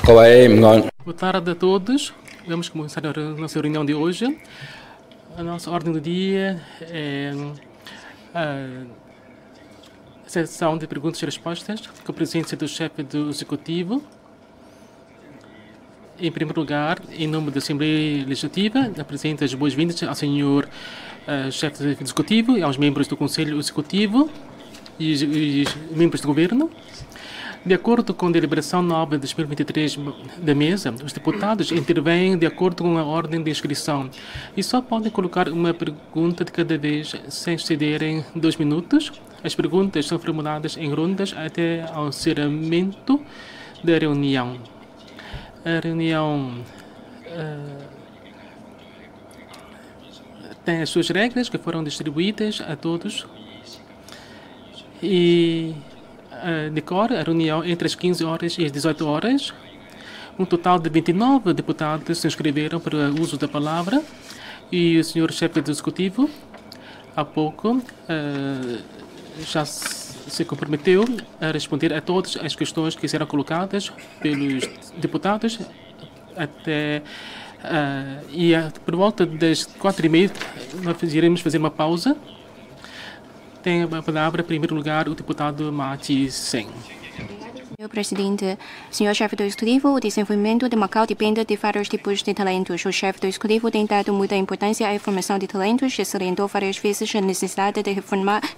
Boa tarde a todos. Vamos começar a nossa reunião de hoje. A nossa ordem do dia é a sessão de perguntas e respostas com a presença do chefe do Executivo. Em primeiro lugar, em nome da Assembleia Legislativa, apresento as boas-vindas ao senhor chefe do Executivo e aos membros do Conselho Executivo e membros do Governo. De acordo com a deliberação 9 de 2023 da mesa, os deputados intervêm de acordo com a ordem de inscrição e só podem colocar uma pergunta de cada vez sem excederem 2 minutos. As perguntas são formuladas em rondas até ao encerramento da reunião. A reunião tem as suas regras que foram distribuídas a todos e decorre a reunião entre as 15 horas e as 18 horas. Um total de 29 deputados se inscreveram para o uso da palavra e o senhor chefe do Executivo, há pouco, já se comprometeu a responder a todas as questões que serão colocadas pelos deputados até por volta das 4h30 nós iremos fazer uma pausa. Tem a palavra, em primeiro lugar, o deputado Mati Sen. Senhor Presidente, senhor chefe do Executivo, o desenvolvimento de Macau depende de vários tipos de talentos. O chefe do Executivo tem dado muita importância à formação de talentos e salientou várias vezes a necessidade de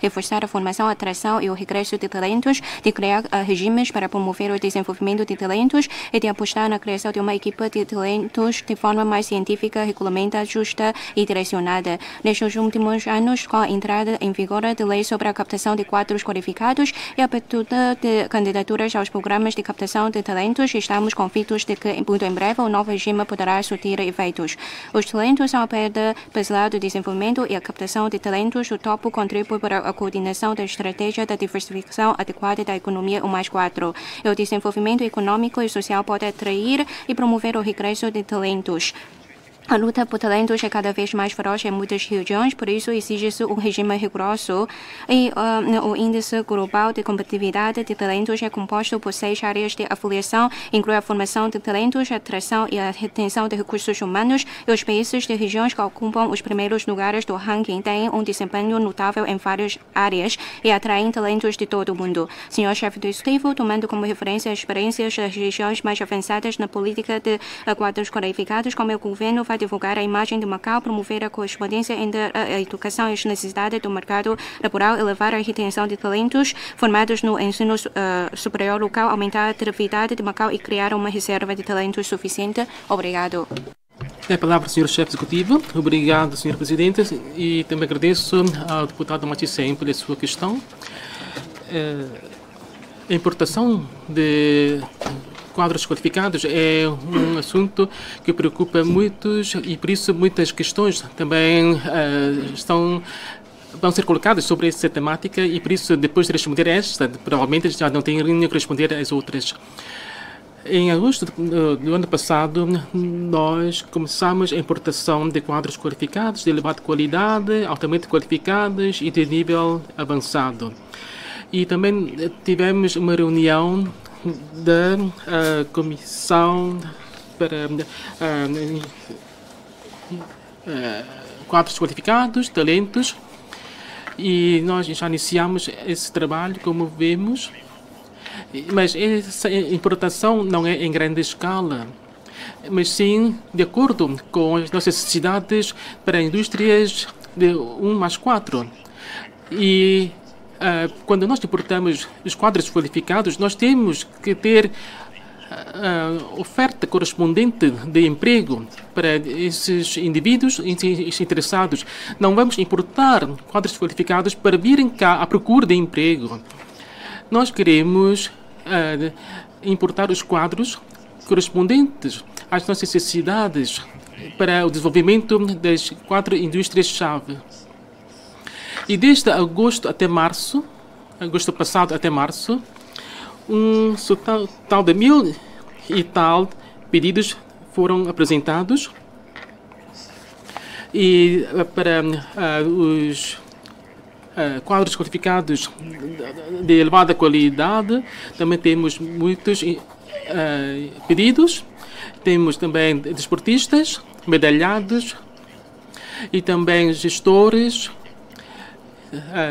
reforçar a formação, a atração e o regresso de talentos, de criar regimes para promover o desenvolvimento de talentos e de apostar na criação de uma equipa de talentos de forma mais científica, regulamentada, justa e direcionada. Nestes últimos anos, com a entrada em vigor da lei sobre a captação de quadros qualificados e a abertura de candidaturas aos programas de captação de talentos, estamos convictos de que, muito em breve, o novo regime poderá surtir efeitos. Os talentos são a pedra basilar do desenvolvimento e a captação de talentos. O topo contribui para a coordenação da estratégia da diversificação adequada da economia 1+4. E o desenvolvimento econômico e social pode atrair e promover o regresso de talentos. A luta por talentos é cada vez mais feroz em muitas regiões, por isso exige-se um regime rigoroso. E o Índice Global de Competitividade de Talentos é composto por 6 áreas de avaliação, inclui a formação de talentos, a atração e a retenção de recursos humanos. E os países de regiões que ocupam os primeiros lugares do ranking têm um desempenho notável em várias áreas e atraem talentos de todo o mundo. Senhor chefe do Executivo, tomando como referência as experiências das regiões mais avançadas na política de quadros qualificados, como o governo vai divulgar a imagem de Macau, promover a correspondência entre a educação e as necessidades do mercado laboral, elevar a retenção de talentos formados no ensino superior local, aumentar a atratividade de Macau e criar uma reserva de talentos suficiente. Obrigado. É a palavra, senhor chefe executivo. Obrigado, senhor presidente, e também agradeço ao deputado Matissem pela sua questão. A importação de quadros qualificados é um assunto que preocupa muitos e por isso muitas questões também vão ser colocadas sobre essa temática e por isso depois de responder esta, provavelmente já não tenho que responder às outras. Em agosto do ano passado, nós começamos a importação de quadros qualificados de elevada qualidade, altamente qualificados e de nível avançado. E também tivemos uma reunião da Comissão para quadros qualificados, talentos, e nós já iniciamos esse trabalho, como vemos, mas essa importação não é em grande escala, mas sim de acordo com as nossas necessidades para indústrias de 1+4. E quando nós importamos os quadros qualificados, nós temos que ter oferta correspondente de emprego para esses indivíduos interessados. Não vamos importar quadros qualificados para virem cá à procura de emprego. Nós queremos importar os quadros correspondentes às nossas necessidades para o desenvolvimento das 4 indústrias-chave. E desde agosto passado até março, um total de 1000 e tal pedidos foram apresentados. E para os quadros qualificados de elevada qualidade, também temos muitos pedidos. Temos também desportistas, medalhados e também gestores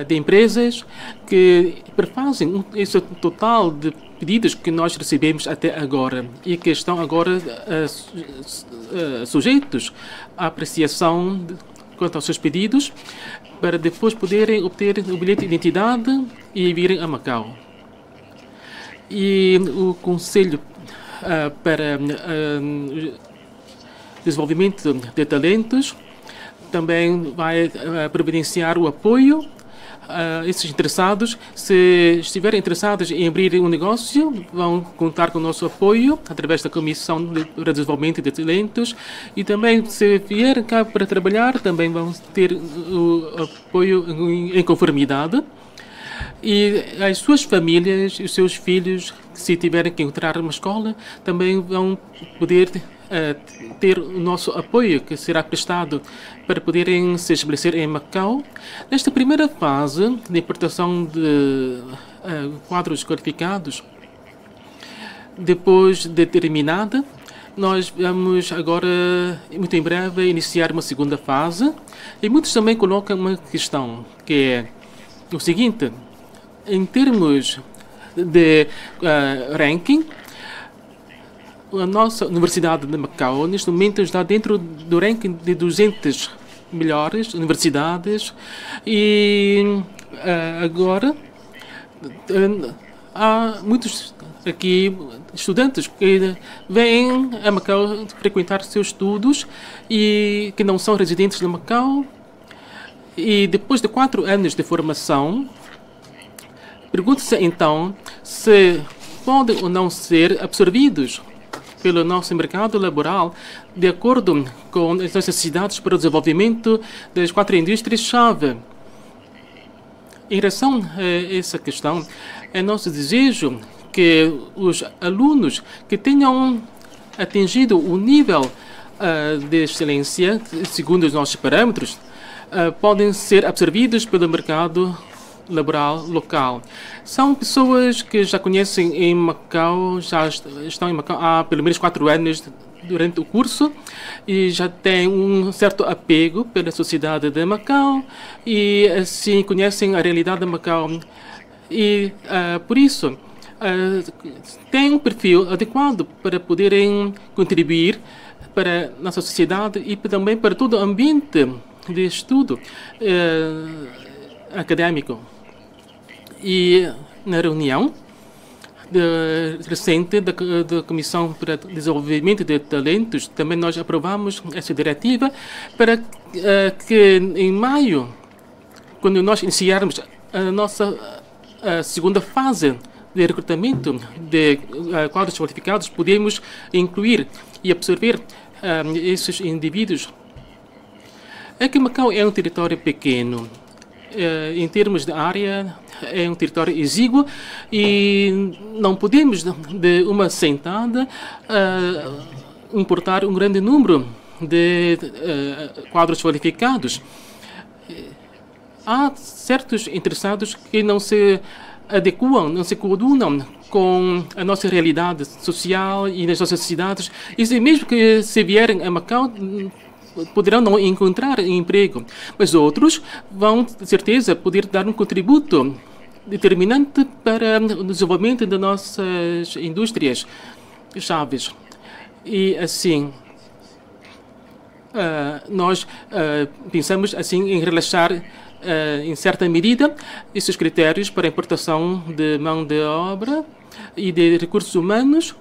de empresas que prefazem esse total de pedidos que nós recebemos até agora e que estão agora sujeitos à apreciação quanto aos seus pedidos para depois poderem obter o bilhete de identidade e virem a Macau. E o Conselho para Desenvolvimento de Talentos também vai providenciar o apoio a esses interessados. Se estiverem interessados em abrir um negócio, vão contar com o nosso apoio através da Comissão para Desenvolvimento de Talentos e também, se vierem cá para trabalhar, também vão ter o apoio em conformidade. E as suas famílias e os seus filhos, se tiverem que entrar numa escola, também vão poder ter o nosso apoio, que será prestado para poderem se estabelecer em Macau. Nesta primeira fase de importação de quadros qualificados, depois de terminada, nós vamos agora, muito em breve, iniciar uma segunda fase. E muitos também colocam uma questão, que é o seguinte: em termos de ranking, a nossa Universidade de Macau, neste momento, está dentro do ranking de 200 melhores universidades e agora há muitos aqui estudantes que vêm a Macau frequentar seus estudos e que não são residentes de Macau, e depois de 4 anos de formação, pergunta-se então se podem ou não ser absorvidos pelo nosso mercado laboral de acordo com as necessidades para o desenvolvimento das 4 indústrias-chave. Em relação a essa questão, é nosso desejo que os alunos que tenham atingido o nível de excelência, segundo os nossos parâmetros, podem ser absorvidos pelo mercado laboral local. São pessoas que já conhecem em Macau, já estão em Macau há pelo menos 4 anos durante o curso e já têm um certo apego pela sociedade de Macau e assim conhecem a realidade de Macau e por isso têm um perfil adequado para poderem contribuir para a nossa sociedade e também para todo o ambiente de estudo acadêmico. E na reunião recente da Comissão para Desenvolvimento de Talentos, também nós aprovamos essa diretiva para que em maio, quando nós iniciarmos a nossa segunda fase de recrutamento de quadros qualificados, podemos incluir e absorver esses indivíduos. É que Macau é um território pequeno. Em termos de área, é um território exíguo e não podemos, de uma sentada, importar um grande número de quadros qualificados. Há certos interessados que não se adequam, não se coadunam com a nossa realidade social e nas nossas cidades. E mesmo que se vierem a Macau, poderão não encontrar emprego, mas outros vão, de certeza, poder dar um contributo determinante para o desenvolvimento das nossas indústrias chaves. E assim, nós pensamos assim em relaxar, em certa medida, esses critérios para a importação de mão de obra e de recursos humanos.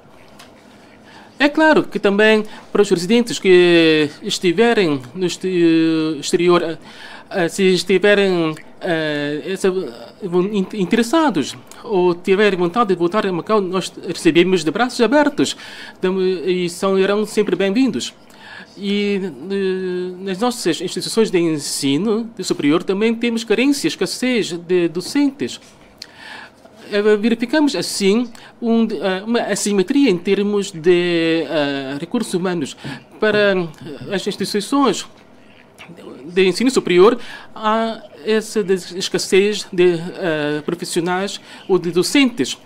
É claro que também para os residentes que estiverem no exterior, se estiverem interessados ou tiverem vontade de voltar a Macau, nós recebemos de braços abertos e serão sempre bem-vindos. E nas nossas instituições de ensino superior também temos carências, escassez de docentes. Verificamos, assim, uma assimetria em termos de recursos humanos. Para as instituições de ensino superior, há essa escassez de profissionais ou de docentes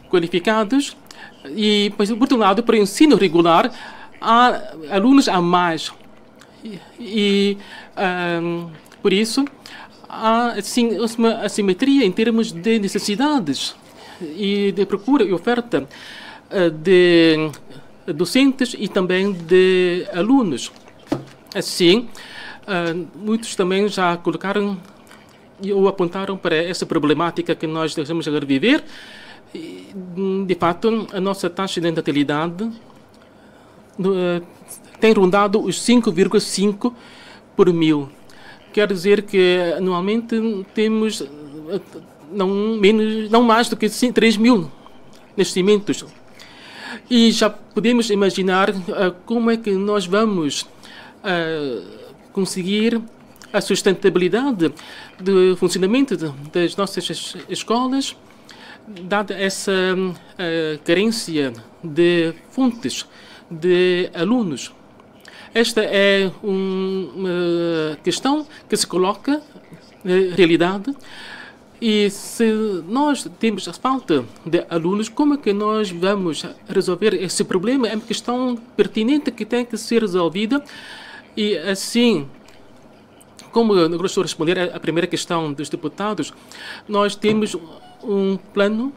qualificados E, por outro lado, para o ensino regular, há alunos a mais. Por isso, há assim, uma assimetria em termos de necessidades e de procura e oferta de docentes e também de alunos. Assim, muitos também já colocaram ou apontaram para essa problemática que nós estamos agora a viver. De fato, a nossa taxa de natalidade tem rondado os 5,5 por mil. Quer dizer que anualmente temos não mais do que 3 mil nascimentos. E já podemos imaginar como é que nós vamos conseguir a sustentabilidade do funcionamento das nossas escolas, dada essa carência de fontes de alunos. Esta é uma questão que se coloca na realidade. E se nós temos a falta de alunos, como é que nós vamos resolver esse problema? É uma questão pertinente que tem que ser resolvida. E assim, como eu gosto de responder à primeira questão dos deputados, nós temos um plano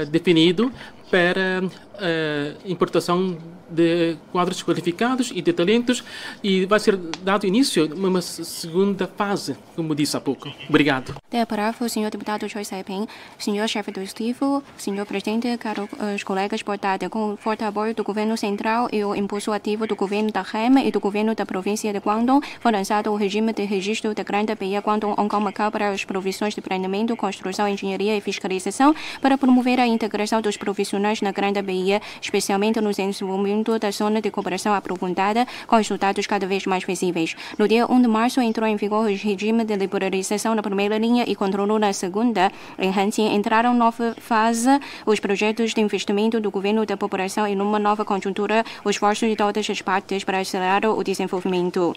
definido para a importação de quadros qualificados e de talentos, e vai ser dado início a uma segunda fase, como disse há pouco. Obrigado. Parágrafo, senhor deputado Choi Sai-ping. Senhor chefe do Executivo, senhor presidente, caros colegas, portanto, com o forte apoio do governo central e o impulso ativo do governo da REM e do governo da província de Guangdong, foi lançado o regime de registro da Grande BIA Guangdong Hong Kong Macau para as provisões de treinamento, construção, engenharia e fiscalização, para promover a integração dos profissionais na Grande BIA, especialmente no desenvolvimento da zona de cooperação aprofundada, com resultados cada vez mais visíveis. No dia 1 de março, entrou em vigor o regime de liberalização na primeira linha e controle na segunda. Em Hanqing, entraram nova fase os projetos de investimento do governo da população e numa nova conjuntura, os esforços de todas as partes para acelerar o desenvolvimento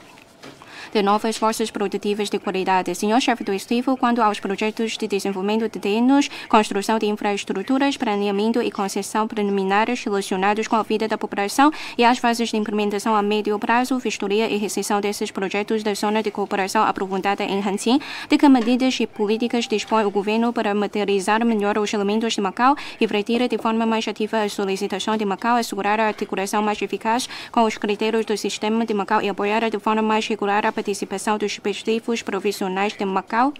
de novas forças produtivas de qualidade. Senhor chefe do Executivo, quanto aos projetos de desenvolvimento de terrenos, construção de infraestruturas, planeamento e concessão preliminares relacionados com a vida da população e as fases de implementação a médio prazo, vistoria e recepção desses projetos da zona de cooperação aprofundada em Hanqing, de que medidas e políticas dispõe o governo para materializar melhor os elementos de Macau e refletir de forma mais ativa a solicitação de Macau, assegurar a articulação mais eficaz com os critérios do sistema de Macau e apoiar de forma mais regular a participação dos respectivos profissionais de Macau.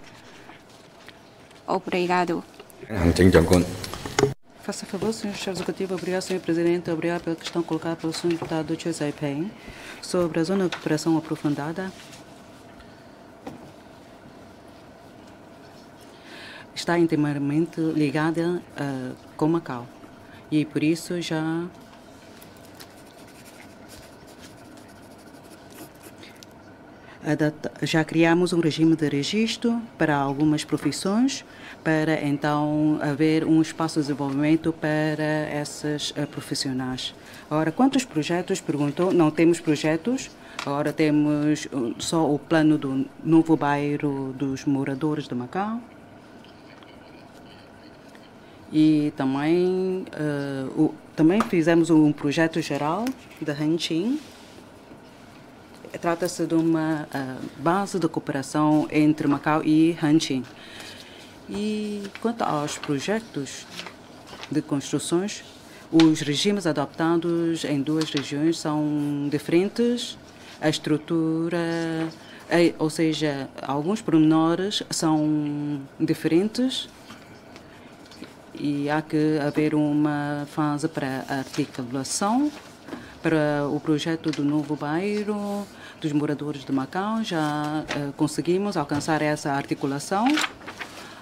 Obrigado. Faça favor, senhor chefe executivo. Obrigado, senhor presidente. Obrigado pela questão colocada pelo senhor deputado Choi Sai-ping sobre a zona de cooperação aprofundada. Está intimamente ligada com Macau e por isso já criamos um regime de registro para algumas profissões, para então haver um espaço de desenvolvimento para esses profissionais. Agora, quantos projetos? Perguntou. Não temos projetos. Agora temos só o plano do novo bairro dos moradores de Macau. E também fizemos um projeto geral de Hanqing. Trata-se de uma base de cooperação entre Macau e Hanqing. E quanto aos projetos de construções, os regimes adoptados em duas regiões são diferentes. A estrutura, ou seja, alguns pormenores são diferentes e há que haver uma fase para a articulação. Para o projeto do novo bairro dos moradores de Macau, já conseguimos alcançar essa articulação.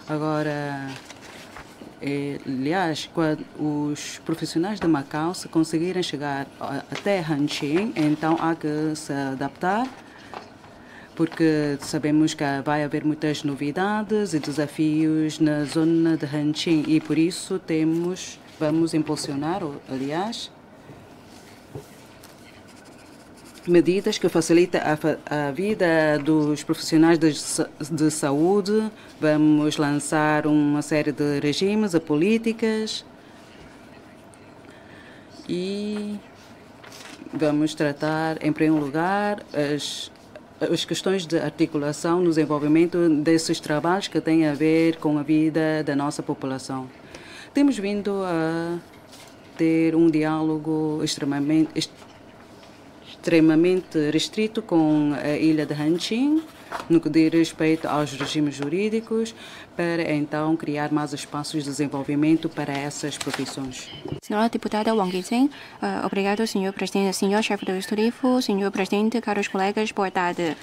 Agora, aliás, quando os profissionais de Macau, se conseguirem chegar até Hanqing, então há que se adaptar, porque sabemos que vai haver muitas novidades e desafios na zona de Hanqing e por isso vamos impulsionar, aliás, medidas que facilitam a vida dos profissionais de saúde. Vamos lançar uma série de regimes e políticas E vamos tratar, em primeiro lugar, as questões de articulação no desenvolvimento desses trabalhos que têm a ver com a vida da nossa população. Temos vindo a ter um diálogo extremamente restrito com a ilha de Hanshin, no que diz respeito aos regimes jurídicos, para então criar mais espaços de desenvolvimento para essas profissões. Senhora deputada Wang Qizhen, obrigado, senhor presidente, senhor chefe do executivo, senhor presidente, caros colegas, boa tarde.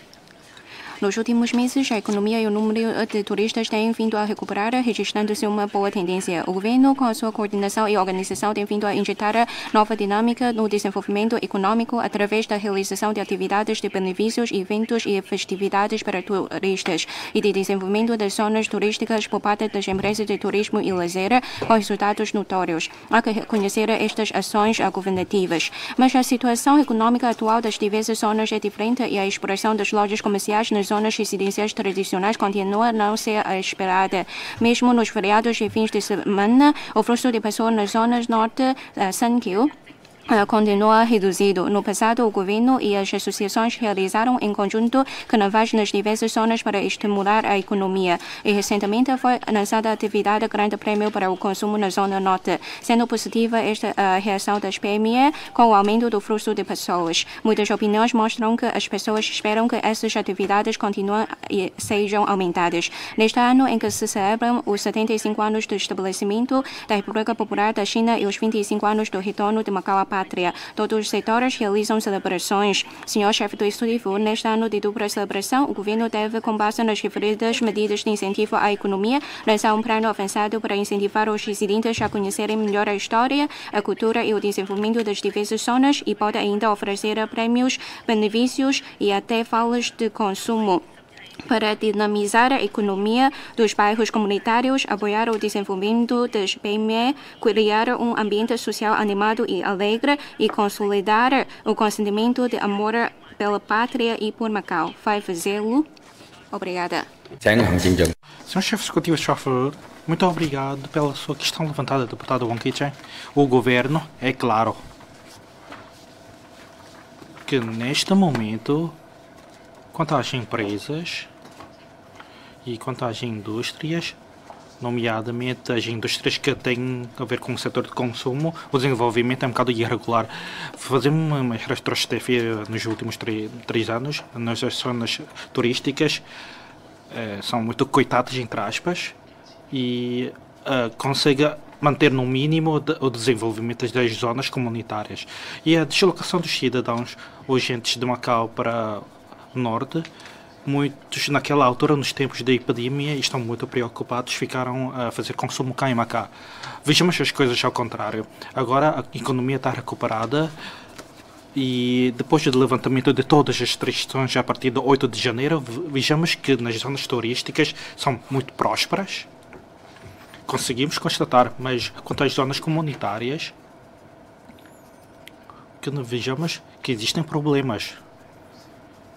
Nos últimos meses, a economia e o número de turistas têm vindo a recuperar, registrando-se uma boa tendência. O governo, com a sua coordenação e organização, tem vindo a injetar nova dinâmica no desenvolvimento econômico através da realização de atividades de benefícios, eventos e festividades para turistas e de desenvolvimento das zonas turísticas por parte das empresas de turismo e lazer, com resultados notórios. Há que reconhecer estas ações governativas. Mas a situação econômica atual das diversas zonas é diferente e a exploração das lojas comerciais nas zonas residenciais tradicionais continua a não ser esperada. Mesmo nos feriados e fins de semana, o fluxo de pessoas nas zonas norte, Sankyu, continua reduzido. No passado, o governo e as associações realizaram em conjunto carnavais nas diversas zonas para estimular a economia. E recentemente foi lançada a atividade Grande Prêmio para o Consumo na Zona Norte, sendo positiva esta reação das PME com o aumento do fluxo de pessoas. Muitas opiniões mostram que as pessoas esperam que essas atividades continuem e sejam aumentadas. Neste ano em que se celebram os 75 anos do estabelecimento da República Popular da China e os 25 anos do retorno de Macau à pátria. Todos os setores realizam celebrações. Senhor chefe do executivo, neste ano de dupla celebração, o governo deve, com base nas referidas medidas de incentivo à economia, lançar um plano avançado para incentivar os residentes a conhecerem melhor a história, a cultura e o desenvolvimento das diversas zonas e pode ainda oferecer prêmios, benefícios e até vales de consumo. Para dinamizar a economia dos bairros comunitários, apoiar o desenvolvimento das PME, criar um ambiente social animado e alegre e consolidar o consentimento de amor pela pátria e por Macau. Vai fazê-lo? Obrigada. Senhor chefe executivo Schaffer, muito obrigado pela sua questão levantada, deputado Wang Qizhen. O governo, é claro, que neste momento, quanto às empresas e quanto às indústrias, nomeadamente as indústrias que têm a ver com o setor de consumo, o desenvolvimento é um bocado irregular. Fazemos uma retrospectiva nos últimos 3 anos, nas zonas turísticas, são muito coitadas, entre aspas, e consegue manter no mínimo o desenvolvimento das zonas comunitárias. E a deslocação dos cidadãos urgentes de Macau para o norte, muitos naquela altura, nos tempos da epidemia, estão muito preocupados, ficaram a fazer consumo cá em Macau. Vejamos as coisas ao contrário. Agora a economia está recuperada e depois do levantamento de todas as restrições a partir de 8 de janeiro, vejamos que nas zonas turísticas são muito prósperas. Conseguimos constatar, mas quanto às zonas comunitárias, que vejamos que existem problemas.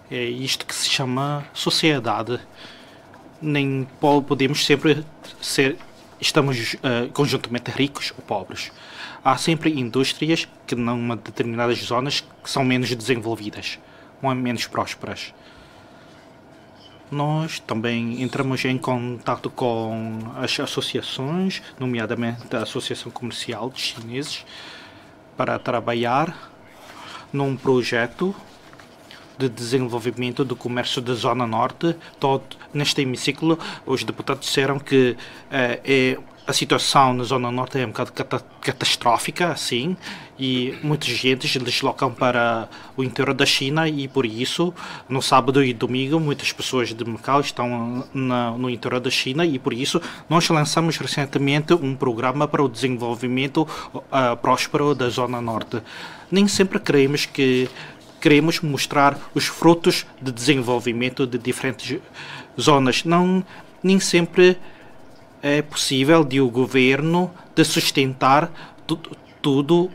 É isto que se chama sociedade. Nem podemos sempre estamos conjuntamente ricos ou pobres. Há sempre indústrias que numa determinadas zonas que são menos desenvolvidas, ou menos prósperas. Nós também entramos em contato com as associações, nomeadamente a Associação Comercial dos Chineses, para trabalhar num projeto de desenvolvimento do comércio da Zona Norte. Neste hemiciclo, os deputados disseram que a situação na Zona Norte é um bocado catastrófica, assim, e muitas gente deslocam para o interior da China e, por isso, no sábado e domingo, muitas pessoas de Macau estão no interior da China e, por isso, nós lançamos recentemente um programa para o desenvolvimento próspero da Zona Norte. Nem sempre queremos mostrar os frutos de desenvolvimento de diferentes zonas. Nem sempre é possível de o governo de sustentar todo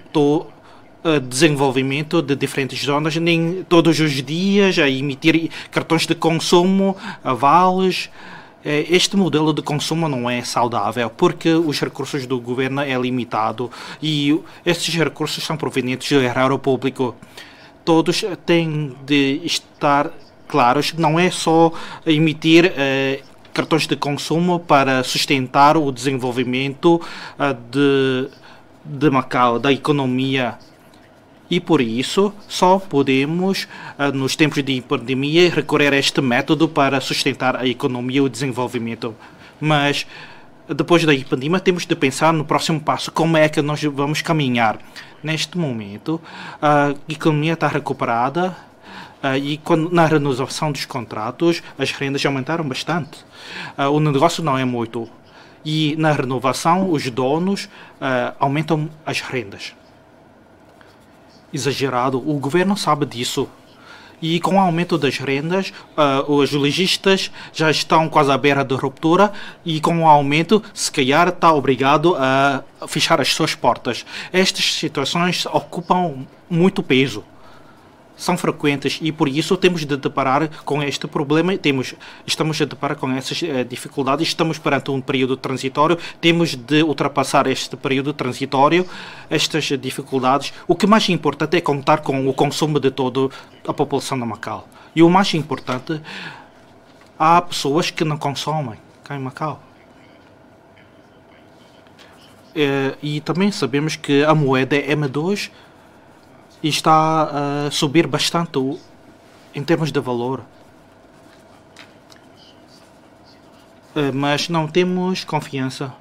desenvolvimento de diferentes zonas, nem todos os dias a emitir cartões de consumo, avales, Este modelo de consumo não é saudável porque os recursos do governo é limitado e esses recursos são provenientes do erário público. Todos têm de estar claros, não é só emitir cartões de consumo para sustentar o desenvolvimento de Macau, da economia. E por isso só podemos, nos tempos de pandemia, recorrer a este método para sustentar a economia e o desenvolvimento. Mas depois da pandemia temos de pensar no próximo passo, como é que nós vamos caminhar. Neste momento, a economia está recuperada e na renovação dos contratos as rendas aumentaram bastante. O negócio não é muito. E na renovação os donos aumentam as rendas. Exagerado. O governo sabe disso. E com o aumento das rendas, os lojistas já estão quase à beira da ruptura e com o aumento, se calhar, está obrigado a fechar as suas portas. Estas situações ocupam muito peso. São frequentes e por isso temos de deparar com este problema, estamos a deparar com essas dificuldades, estamos perante um período transitório, temos de ultrapassar este período transitório, estas dificuldades. O que mais importante é contar com o consumo de toda a população de Macau. E o mais importante, há pessoas que não consomem cá em Macau. E também sabemos que a moeda M2 está a subir bastante em termos de valor. Mas não temos confiança.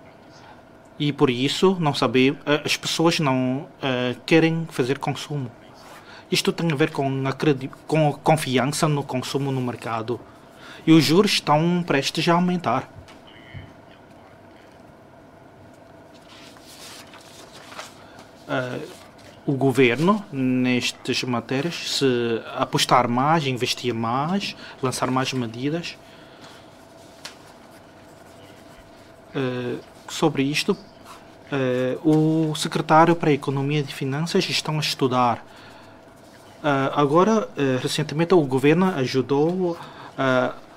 E por isso não sabemos, as pessoas não querem fazer consumo. Isto tem a ver com a confiança no consumo no mercado. E os juros estão prestes a aumentar. O governo, nestas matérias, se apostar mais, investir mais, lançar mais medidas sobre isto, o secretário para a Economia e Finanças estão a estudar. Agora, recentemente, o governo ajudou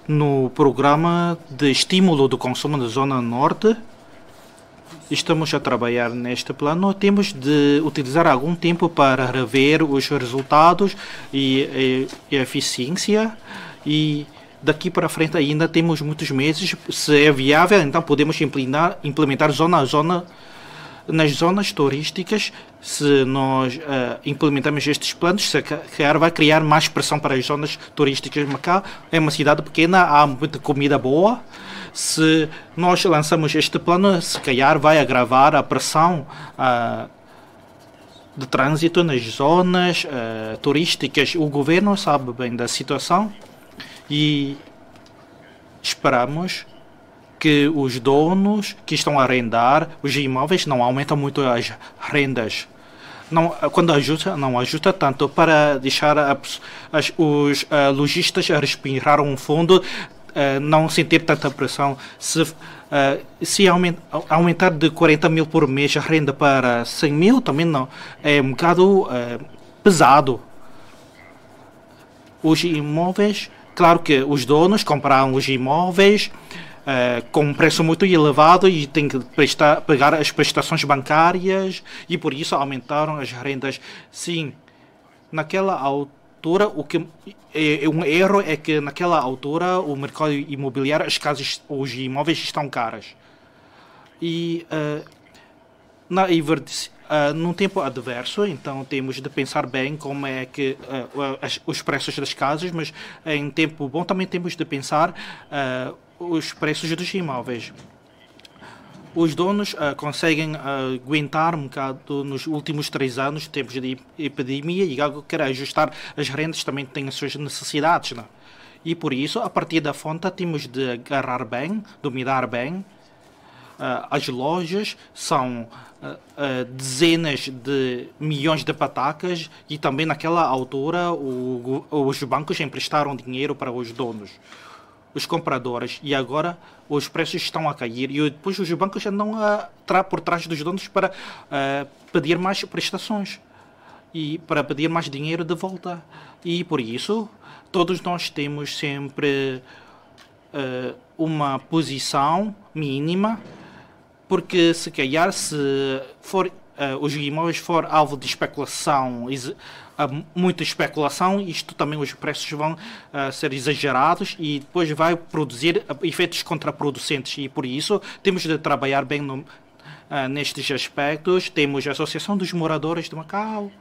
no programa de estímulo do consumo da Zona Norte. Estamos a trabalhar neste plano. Temos de utilizar algum tempo para rever os resultados e a eficiência. E daqui para frente ainda temos muitos meses. Se é viável, então podemos implementar zona a zona. Nas zonas turísticas, se nós implementamos estes planos, se calhar vai criar mais pressão para as zonas turísticas. Macau é uma cidade pequena, há muita comida boa. Se nós lançamos este plano, se calhar vai agravar a pressão de trânsito nas zonas turísticas. O governo sabe bem da situação e esperamos que os donos que estão a arrendar os imóveis não aumentam muito as rendas. Não, quando ajuda, não ajuda tanto para deixar os lojistas a respirar um fundo, não sentir tanta pressão. Se aumentar de 40 mil por mês a renda para 100 mil, também não é um bocado pesado. Os imóveis, claro que os donos compraram os imóveis com um preço muito elevado e têm que pagar as prestações bancárias e por isso aumentaram as rendas. Sim, naquela altura, o que um erro é que naquela altura o mercado imobiliário, as casas, os imóveis estão caros. E num tempo adverso, então temos de pensar bem como é que os preços das casas, mas em tempo bom também temos de pensar os preços dos imóveis. Os donos conseguem aguentar um bocado nos últimos 3 anos, tempos de epidemia, e algo que quer ajustar as rendas também tem as suas necessidades. Não? E por isso, a partir da fonte, temos de agarrar bem, dominar bem. As lojas são dezenas de milhões de patacas e também naquela altura os bancos emprestaram dinheiro para os donos, os compradores, e agora os preços estão a cair e depois os bancos andam por trás dos donos para pedir mais prestações e para pedir mais dinheiro de volta. E por isso todos nós temos sempre uma posição mínima, porque se calhar se for os imóveis for alvo de especulação, muita especulação, isto também os preços vão ser exagerados e depois vai produzir efeitos contraproducentes, e por isso temos de trabalhar bem nestes aspectos. Temos a Associação dos Moradores de Macau.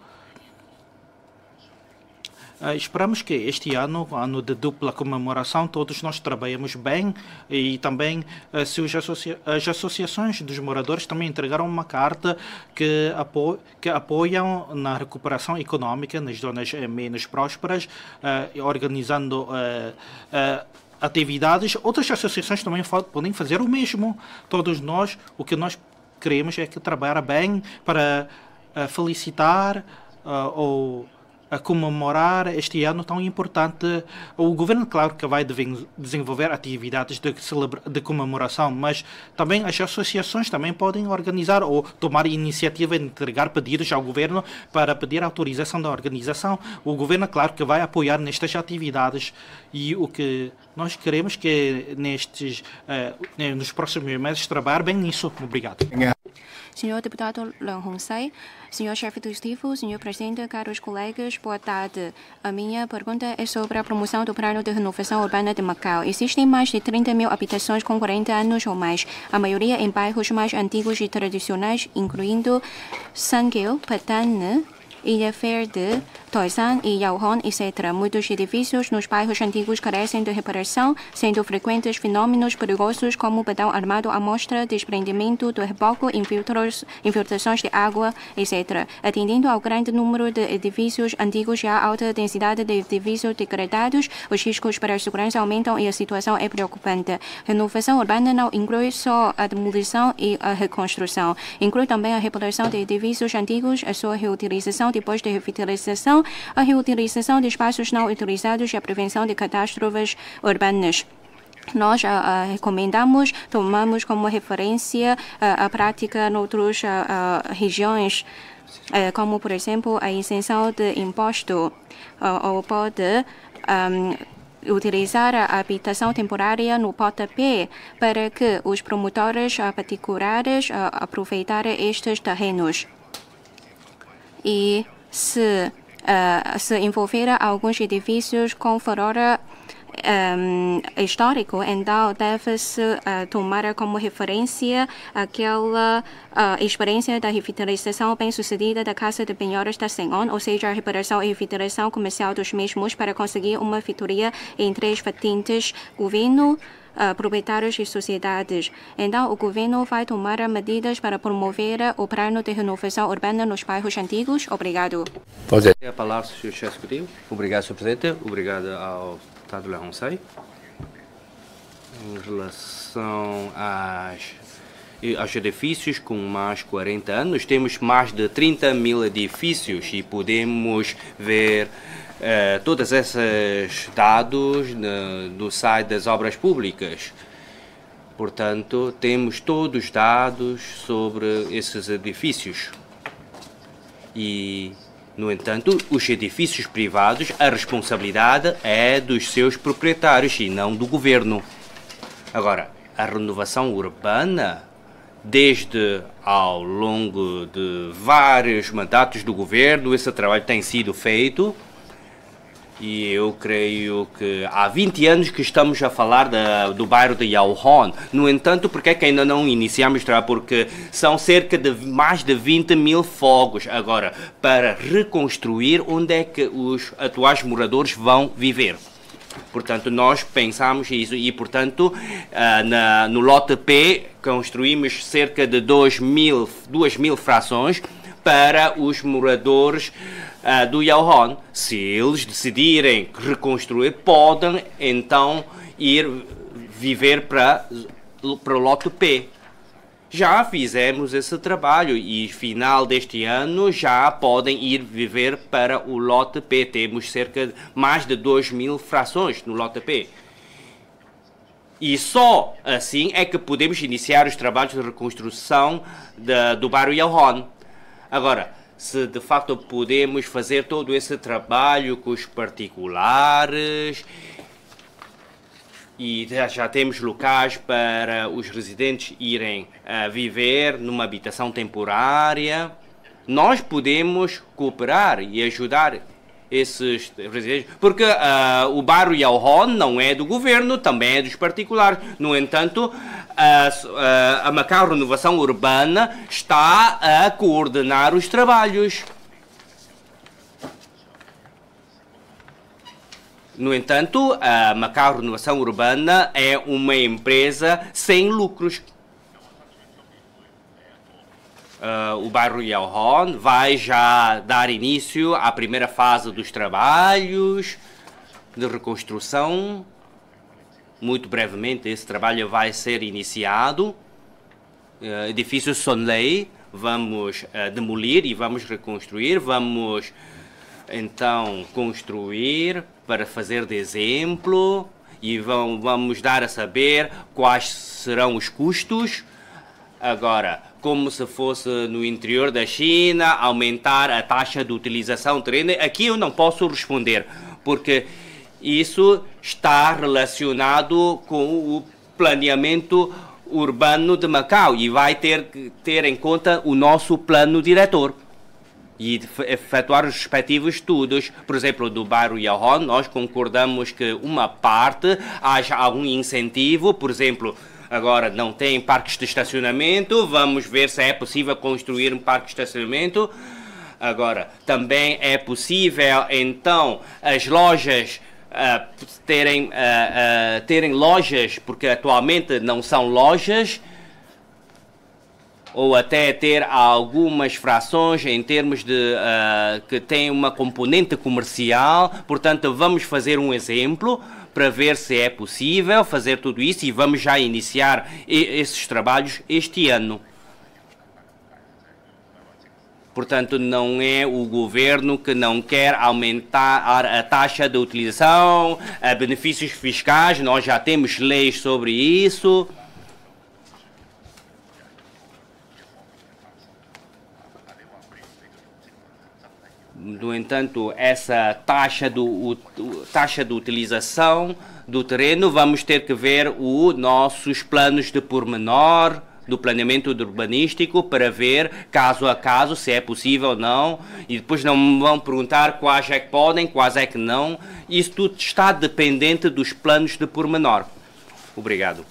Esperamos que este ano de dupla comemoração, todos nós trabalhamos bem, e também se as associações dos moradores também entregaram uma carta que apoiam na recuperação econômica nas zonas menos prósperas, organizando atividades. Outras associações também podem fazer o mesmo. Todos nós, o que nós queremos é que trabalhar bem para felicitar ou a comemorar este ano tão importante. O governo, claro, que vai desenvolver atividades de comemoração, mas também as associações também podem organizar ou tomar iniciativa de entregar pedidos ao governo para pedir autorização da organização. O governo, claro, que vai apoiar nestas atividades, e o que nós queremos que nos próximos meses trabalhar bem nisso. Obrigado. Senhor deputado Leung Hon Sai, senhor chefe do Executivo, senhor presidente, caros colegas, boa tarde. A minha pergunta é sobre a promoção do Plano de Renovação Urbana de Macau. Existem mais de 30 mil habitações com 40 anos ou mais, a maioria em bairros mais antigos e tradicionais, incluindo Sangil, Patane, Ilha Verde, Toisan e Yauhon, etc. Muitos edifícios nos bairros antigos carecem de reparação, sendo frequentes fenômenos perigosos como badão armado à mostra, desprendimento do reboco, infiltrações de água, etc. Atendendo ao grande número de edifícios antigos e à alta densidade de edifícios degradados, os riscos para a segurança aumentam e a situação é preocupante. Renovação urbana não inclui só a demolição e a reconstrução, inclui também a reparação de edifícios antigos, a sua reutilização depois de revitalização, a reutilização de espaços não utilizados e a prevenção de catástrofes urbanas. Nós tomamos como referência a prática em outras regiões, como, por exemplo, a isenção de imposto, ou pode utilizar a habitação temporária no pontapé para que os promotores particulares aproveitarem estes terrenos. E se envolver alguns edifícios com valor histórico, então deve-se tomar como referência aquela experiência da revitalização bem-sucedida da Casa de Penhoras da Senhon, ou seja, a reparação e revitalização comercial dos mesmos, para conseguir uma vitória em 3 vertentes: governo, proprietários e sociedades. Então, o governo vai tomar medidas para promover o plano de renovação urbana nos bairros antigos. Obrigado. A palavra, Sr. Chefe Executivo. Obrigado, Sr. Presidente. Obrigado ao deputado Leung Hon Sai. Em relação aos edifícios com mais de 40 anos, temos mais de 30 mil edifícios e podemos ver todos esses dados no site das obras públicas. Portanto, temos todos os dados sobre esses edifícios. E, no entanto, os edifícios privados, a responsabilidade é dos seus proprietários e não do governo. Agora, a renovação urbana, desde ao longo de vários mandatos do governo, esse trabalho tem sido feito. E eu creio que há 20 anos que estamos a falar do bairro de Yauhon. No entanto, por que é que ainda não iniciamos o trabalho? Porque são cerca de mais de 20 mil fogos agora para reconstruir onde é que os atuais moradores vão viver. Portanto, nós pensamos isso e, portanto, no lote P construímos cerca de 2 mil frações para os moradores do Yauhon. Se eles decidirem reconstruir, podem então ir viver para o lote P. Já fizemos esse trabalho e final deste ano já podem ir viver para o lote P. Temos cerca de mais de 2 mil frações no lote P. E só assim é que podemos iniciar os trabalhos de reconstrução do bairro Yauhon. Agora, se de facto podemos fazer todo esse trabalho com os particulares, e já temos locais para os residentes irem viver numa habitação temporária. Nós podemos cooperar e ajudar esses residentes, porque o bairro Yalhon não é do governo, também é dos particulares. No entanto, a Macau Renovação Urbana está a coordenar os trabalhos. No entanto, a Macau Renovação Urbana é uma empresa sem lucros. O bairro Yalhon vai já dar início à primeira fase dos trabalhos de reconstrução. Muito brevemente esse trabalho vai ser iniciado. Edifício Sonlei vamos demolir e vamos reconstruir. Vamos então construir para fazer de exemplo e vamos dar a saber quais serão os custos. Agora, como se fosse no interior da China, aumentar a taxa de utilização do terreno, aqui eu não posso responder, porque isso está relacionado com o planeamento urbano de Macau e vai ter que ter em conta o nosso plano diretor e efetuar os respectivos estudos. Por exemplo, do bairro Yalhon, nós concordamos que uma parte haja algum incentivo, por exemplo, agora não tem parques de estacionamento, vamos ver se é possível construir um parque de estacionamento. Agora, também é possível, então, as lojas terem lojas, porque atualmente não são lojas, ou até ter algumas frações em termos de que tem uma componente comercial. Portanto, vamos fazer um exemplo para ver se é possível fazer tudo isso e vamos já iniciar esses trabalhos este ano. Portanto, não é o governo que não quer aumentar a taxa de utilização, benefícios fiscais, nós já temos leis sobre isso. No entanto, essa taxa de utilização do terreno, vamos ter que ver os nossos planos de pormenor do planeamento urbanístico para ver, caso a caso, se é possível ou não. E depois não vão perguntar quais é que podem, quais é que não. Isso tudo está dependente dos planos de pormenor. Obrigado.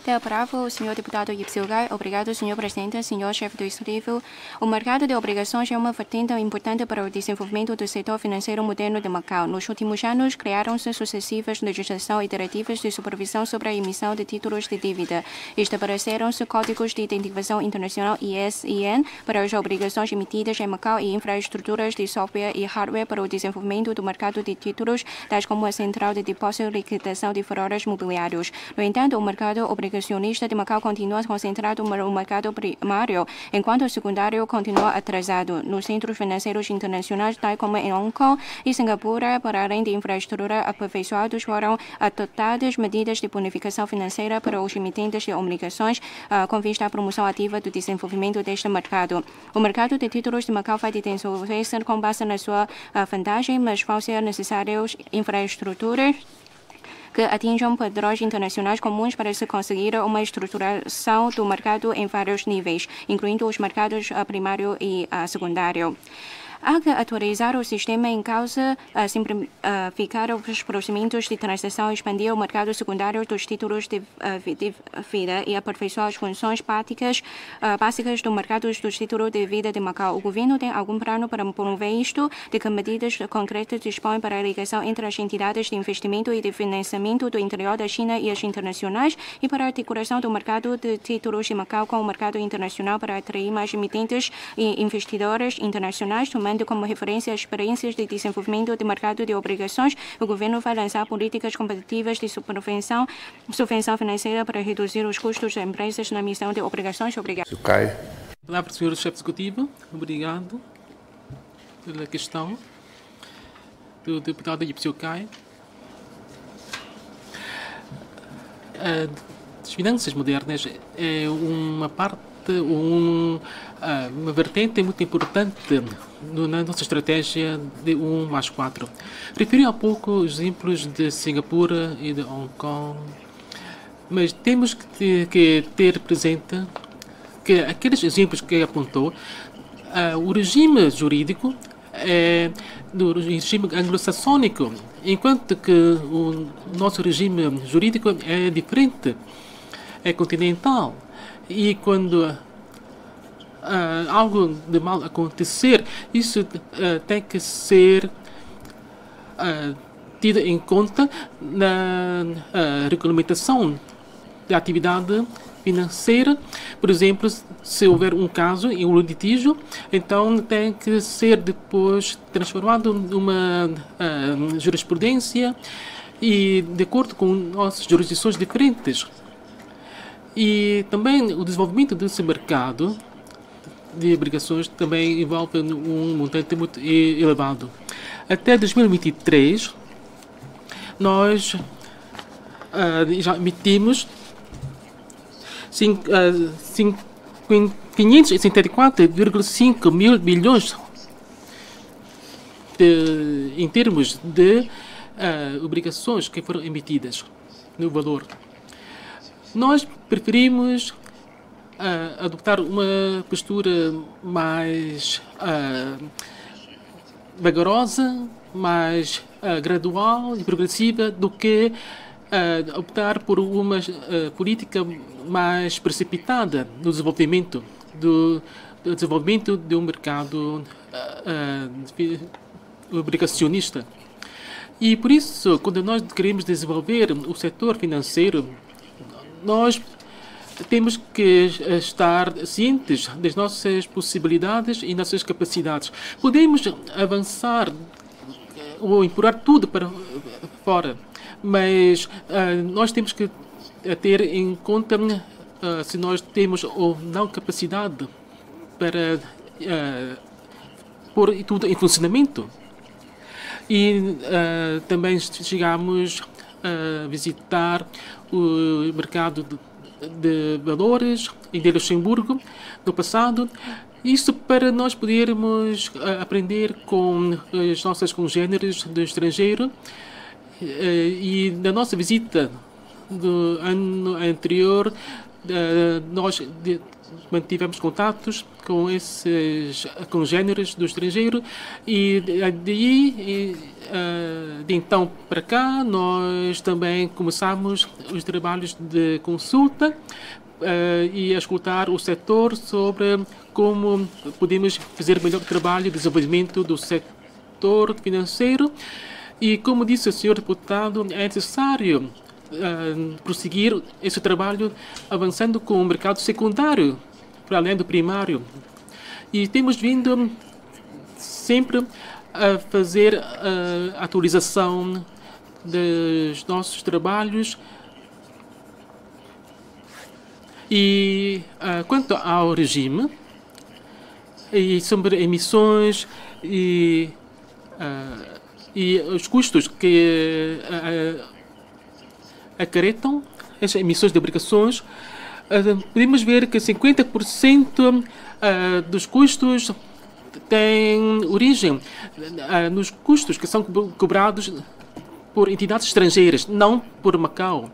Tem a palavra o senhor deputado Ip Siu-kai. Obrigado, senhor presidente, senhor chefe do executivo. O mercado de obrigações é uma vertente importante para o desenvolvimento do setor financeiro moderno de Macau. Nos últimos anos, criaram-se sucessivas legislações e diretivas de supervisão sobre a emissão de títulos de dívida. Estabeleceram-se códigos de identificação internacional ISIN para as obrigações emitidas em Macau e infraestruturas de software e hardware para o desenvolvimento do mercado de títulos, tais como a Central de Depósito e Liquidação de Valores Mobiliários. No entanto, o mercado obrigacionista de Macau continua concentrado no mercado primário, enquanto o secundário continua atrasado. Nos centros financeiros internacionais, tais como em Hong Kong e Singapura, para além de infraestrutura aperfeiçoados, foram adotadas medidas de bonificação financeira para os emitentes de obrigações, com vista à promoção ativa do desenvolvimento deste mercado. O mercado de títulos de Macau vai desenvolver-se com base na sua vantagem, mas vão ser necessárias infraestruturas que atinjam padrões internacionais comuns para se conseguir uma estruturação do mercado em vários níveis, incluindo os mercados primário e secundário. Há que atualizar o sistema em causa, simplificar os procedimentos de transação, expandir o mercado secundário dos títulos de vida e aperfeiçoar as funções básicas do mercado dos títulos de vida de Macau. O governo tem algum plano para promover isto? De que medidas concretas dispõe para a ligação entre as entidades de investimento e de financiamento do interior da China e as internacionais e para a articulação do mercado de títulos de Macau com o mercado internacional para atrair mais emitentes e investidores internacionais, tomando como referência as experiências de desenvolvimento de mercado de obrigações? O governo vai lançar políticas competitivas de subvenção financeira para reduzir os custos das empresas na emissão de obrigações. Obrigado. Palavra do senhor chefe executivo. Obrigado pela questão do deputado Ip Siu-kai. As finanças modernas é uma parte, uma vertente muito importante na nossa estratégia de 1+4. Referi há pouco os exemplos de Singapura e de Hong Kong, mas temos que ter presente que aqueles exemplos que apontou, o regime jurídico é do regime anglo-saxônico, enquanto que o nosso regime jurídico é diferente, é continental. E quando algo de mal acontecer, isso tem que ser tido em conta na regulamentação da atividade financeira. Por exemplo, se houver um caso em um litígio, então tem que ser depois transformado numa jurisprudência e de acordo com nossas jurisdições diferentes. E também o desenvolvimento desse mercado de obrigações também envolve um montante muito elevado. Até 2023, nós já emitimos 564,5 mil bilhões em termos de obrigações que foram emitidas no valor. Nós preferimos adotar uma postura mais vigorosa, mais gradual e progressiva do que optar por uma política mais precipitada no desenvolvimento de um mercado obrigacionista. E por isso, quando nós queremos desenvolver o setor financeiro, nós temos que estar cientes das nossas possibilidades e nossas capacidades. Podemos avançar ou empurrar tudo para fora, mas nós temos que ter em conta se nós temos ou não capacidade para pôr tudo em funcionamento. E também chegamos a visitar o mercado de valores em Luxemburgo no passado. Isso para nós podermos aprender com os nossos congêneres do estrangeiro. E na nossa visita do ano anterior, nós mantivemos contatos com esses congêneres do estrangeiro e de então para cá nós também começamos os trabalhos de consulta e a escutar o setor sobre como podemos fazer melhor trabalho de desenvolvimento do setor financeiro. E como disse o senhor deputado, é necessário prosseguir esse trabalho avançando com o mercado secundário, para além do primário. E temos vindo sempre a fazer a atualização dos nossos trabalhos. E quanto ao regime, e sobre emissões e os custos que acarretam as emissões de obrigações, podemos ver que 50% dos custos têm origem nos custos que são cobrados por entidades estrangeiras, não por Macau.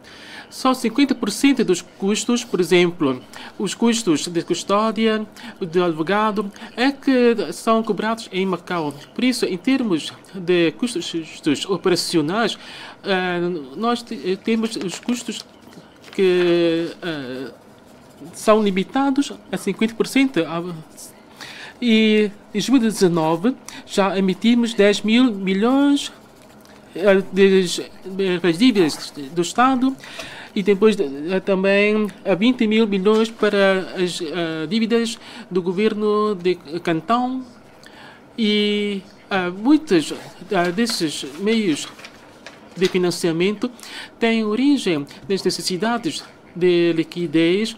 Só 50% dos custos, por exemplo, os custos de custódia, de advogado, é que são cobrados em Macau. Por isso, em termos de custos operacionais, nós temos os custos que são limitados a 50%. E em 2019 já emitimos 10 mil milhões de dívidas do Estado e depois também 20 mil milhões para as dívidas do governo de Cantão. E muitos desses meios de financiamento têm origem das necessidades de liquidez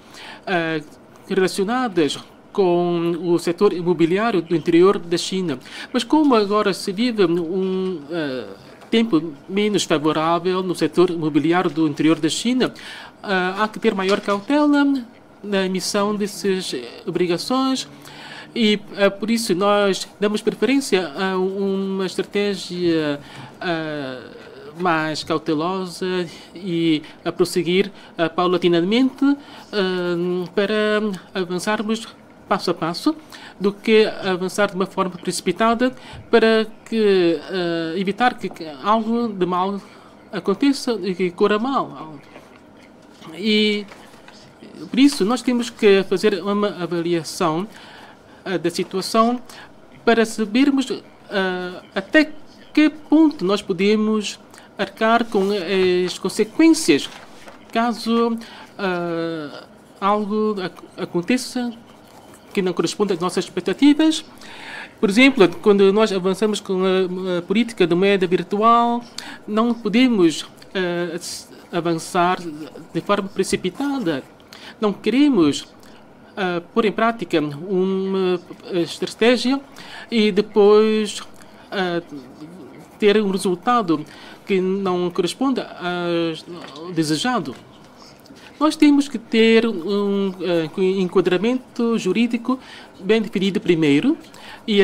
relacionadas com o setor imobiliário do interior da China. Mas como agora se vive um tempo menos favorável no setor imobiliário do interior da China, há que ter maior cautela na emissão dessas obrigações E por isso nós damos preferência a uma estratégia mais cautelosa e a prosseguir paulatinamente para avançarmos passo a passo, do que avançar de uma forma precipitada para evitar que algo de mal aconteça e que corra mal. E por isso nós temos que fazer uma avaliação da situação para sabermos até que ponto nós podemos arcar com as consequências caso algo aconteça que não corresponde às nossas expectativas. Por exemplo, quando nós avançamos com a política da moeda virtual, não podemos avançar de forma precipitada. Não queremos pôr em prática uma estratégia e depois ter um resultado que não corresponde ao desejado. Nós temos que ter um enquadramento jurídico bem definido primeiro e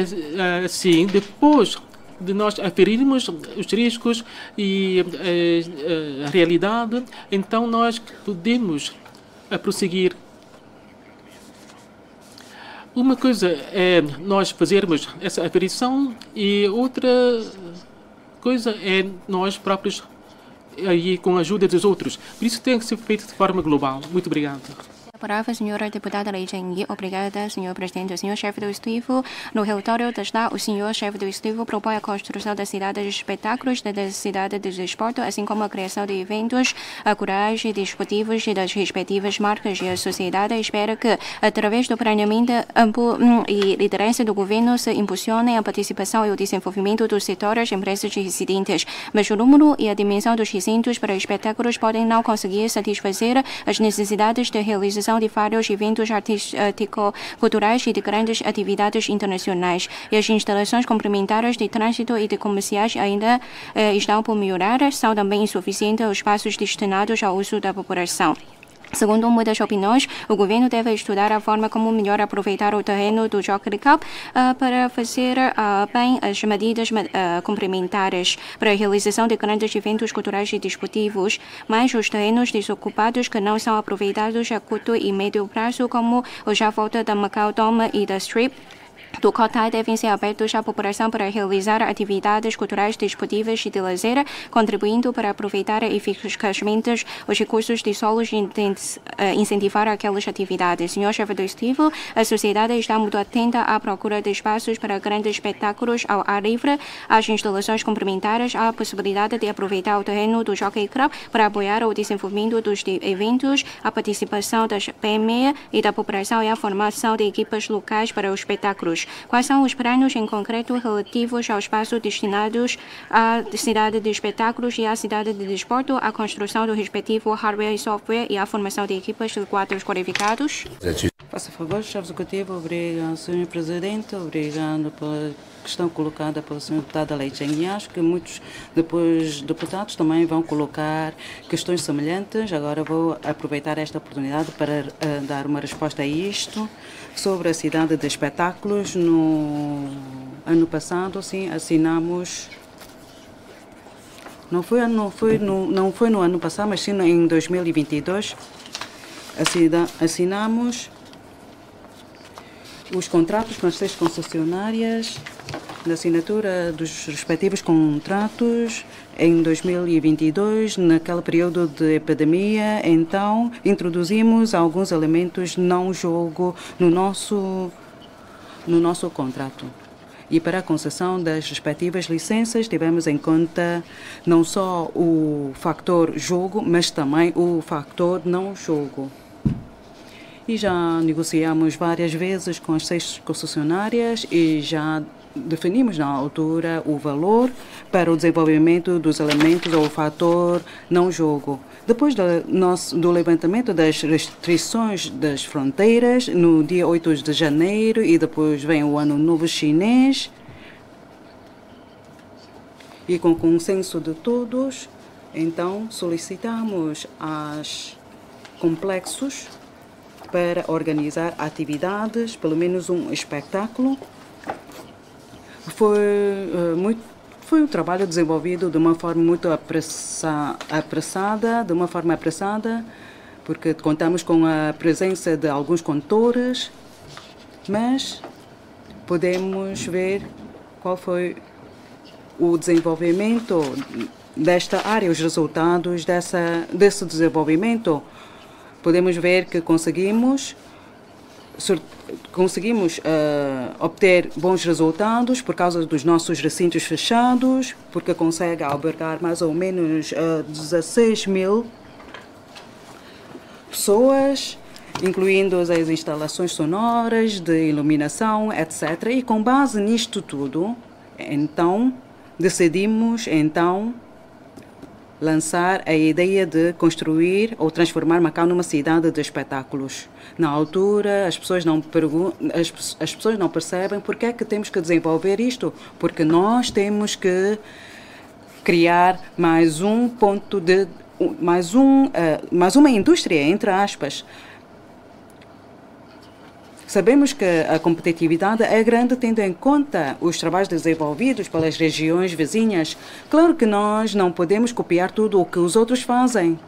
assim, depois de nós aferirmos os riscos e a realidade, então nós podemos prosseguir. Uma coisa é nós fazermos essa aferição e outra coisa é nós próprios aí com a ajuda dos outros. Por isso tem que ser feito de forma global. Muito obrigado. A palavra, senhora deputada Lei Cheng-yi. Obrigada, senhor presidente. Senhor chefe do Executivo, no relatório desta, o senhor chefe do Executivo propõe a construção da cidade de espetáculos, da cidade de desporto, assim como a criação de eventos culturais e desportivos das respectivas marcas. E a sociedade espera que, através do planeamento amplo e liderança do governo, se impulsionem a participação e o desenvolvimento dos setores de empresas residentes. Mas o número e a dimensão dos recintos para espetáculos podem não conseguir satisfazer as necessidades de realização de vários eventos artístico-culturais e de grandes atividades internacionais. E as instalações complementares de trânsito e de comerciais ainda estão por melhorar. São também insuficientes os espaços destinados ao uso da população. Segundo muitas opiniões, o governo deve estudar a forma como melhor aproveitar o terreno do Jockey Club para fazer bem as medidas complementares para a realização de grandes eventos culturais e desportivos, mas os terrenos desocupados que não são aproveitados a curto e médio prazo, como o já volta da Macau Dome e da Strip do Cotai, devem ser abertos à população para realizar atividades culturais, desportivas e de lazer, contribuindo para aproveitar eficazmente os recursos de solos e incentivar aquelas atividades. Senhor chefe do Executivo, a sociedade está muito atenta à procura de espaços para grandes espetáculos ao ar livre, as instalações complementares, a possibilidade de aproveitar o terreno do Jockey Club para apoiar o desenvolvimento dos eventos, a participação das PME e da população e a formação de equipas locais para os espetáculos. Quais são os planos em concreto relativos aos espaços destinados à cidade de espetáculos e à cidade de desporto, a construção do respectivo hardware e software e a formação de equipas de quadros qualificados? Faça favor, chefe executivo. Obrigado, senhor presidente. Obrigado pela questão colocada pelo senhor deputado Lei Cheng-yi. Acho que muitos deputados também vão colocar questões semelhantes. Agora vou aproveitar esta oportunidade para dar uma resposta a isto. Sobre a cidade de espetáculos, no ano passado, sim, assinamos. Não foi no ano passado, mas sim em 2022, assinamos os contratos com as 6 concessionárias, na assinatura dos respectivos contratos em 2022, naquele período de epidemia. Então, introduzimos alguns elementos não jogo no nosso contrato. E para a concessão das respectivas licenças, tivemos em conta não só o fator jogo, mas também o fator não jogo. E já negociamos várias vezes com as 6 concessionárias e já definimos na altura o valor para o desenvolvimento dos elementos ou fator não jogo. Depois do levantamento das restrições das fronteiras, no dia 8 de janeiro, e depois vem o Ano Novo Chinês, e com consenso de todos, então solicitamos aos complexos para organizar atividades, pelo menos um espetáculo. Foi um trabalho desenvolvido de uma forma muito apressada, porque contamos com a presença de alguns condutores, mas podemos ver qual foi o desenvolvimento desta área, os resultados desse desenvolvimento. Podemos ver que conseguimos obter bons resultados por causa dos nossos recintos fechados, porque consegue albergar mais ou menos 16 mil pessoas, incluindo as instalações sonoras, de iluminação, etc. E com base nisto tudo, então, decidimos lançar a ideia de construir ou transformar Macau numa cidade de espetáculos. Na altura, as pessoas não percebem porque é que temos que desenvolver isto, porque nós temos que criar mais uma indústria, entre aspas. Sabemos que a competitividade é grande tendo em conta os trabalhos desenvolvidos pelas regiões vizinhas. Claro que nós não podemos copiar tudo o que os outros fazem.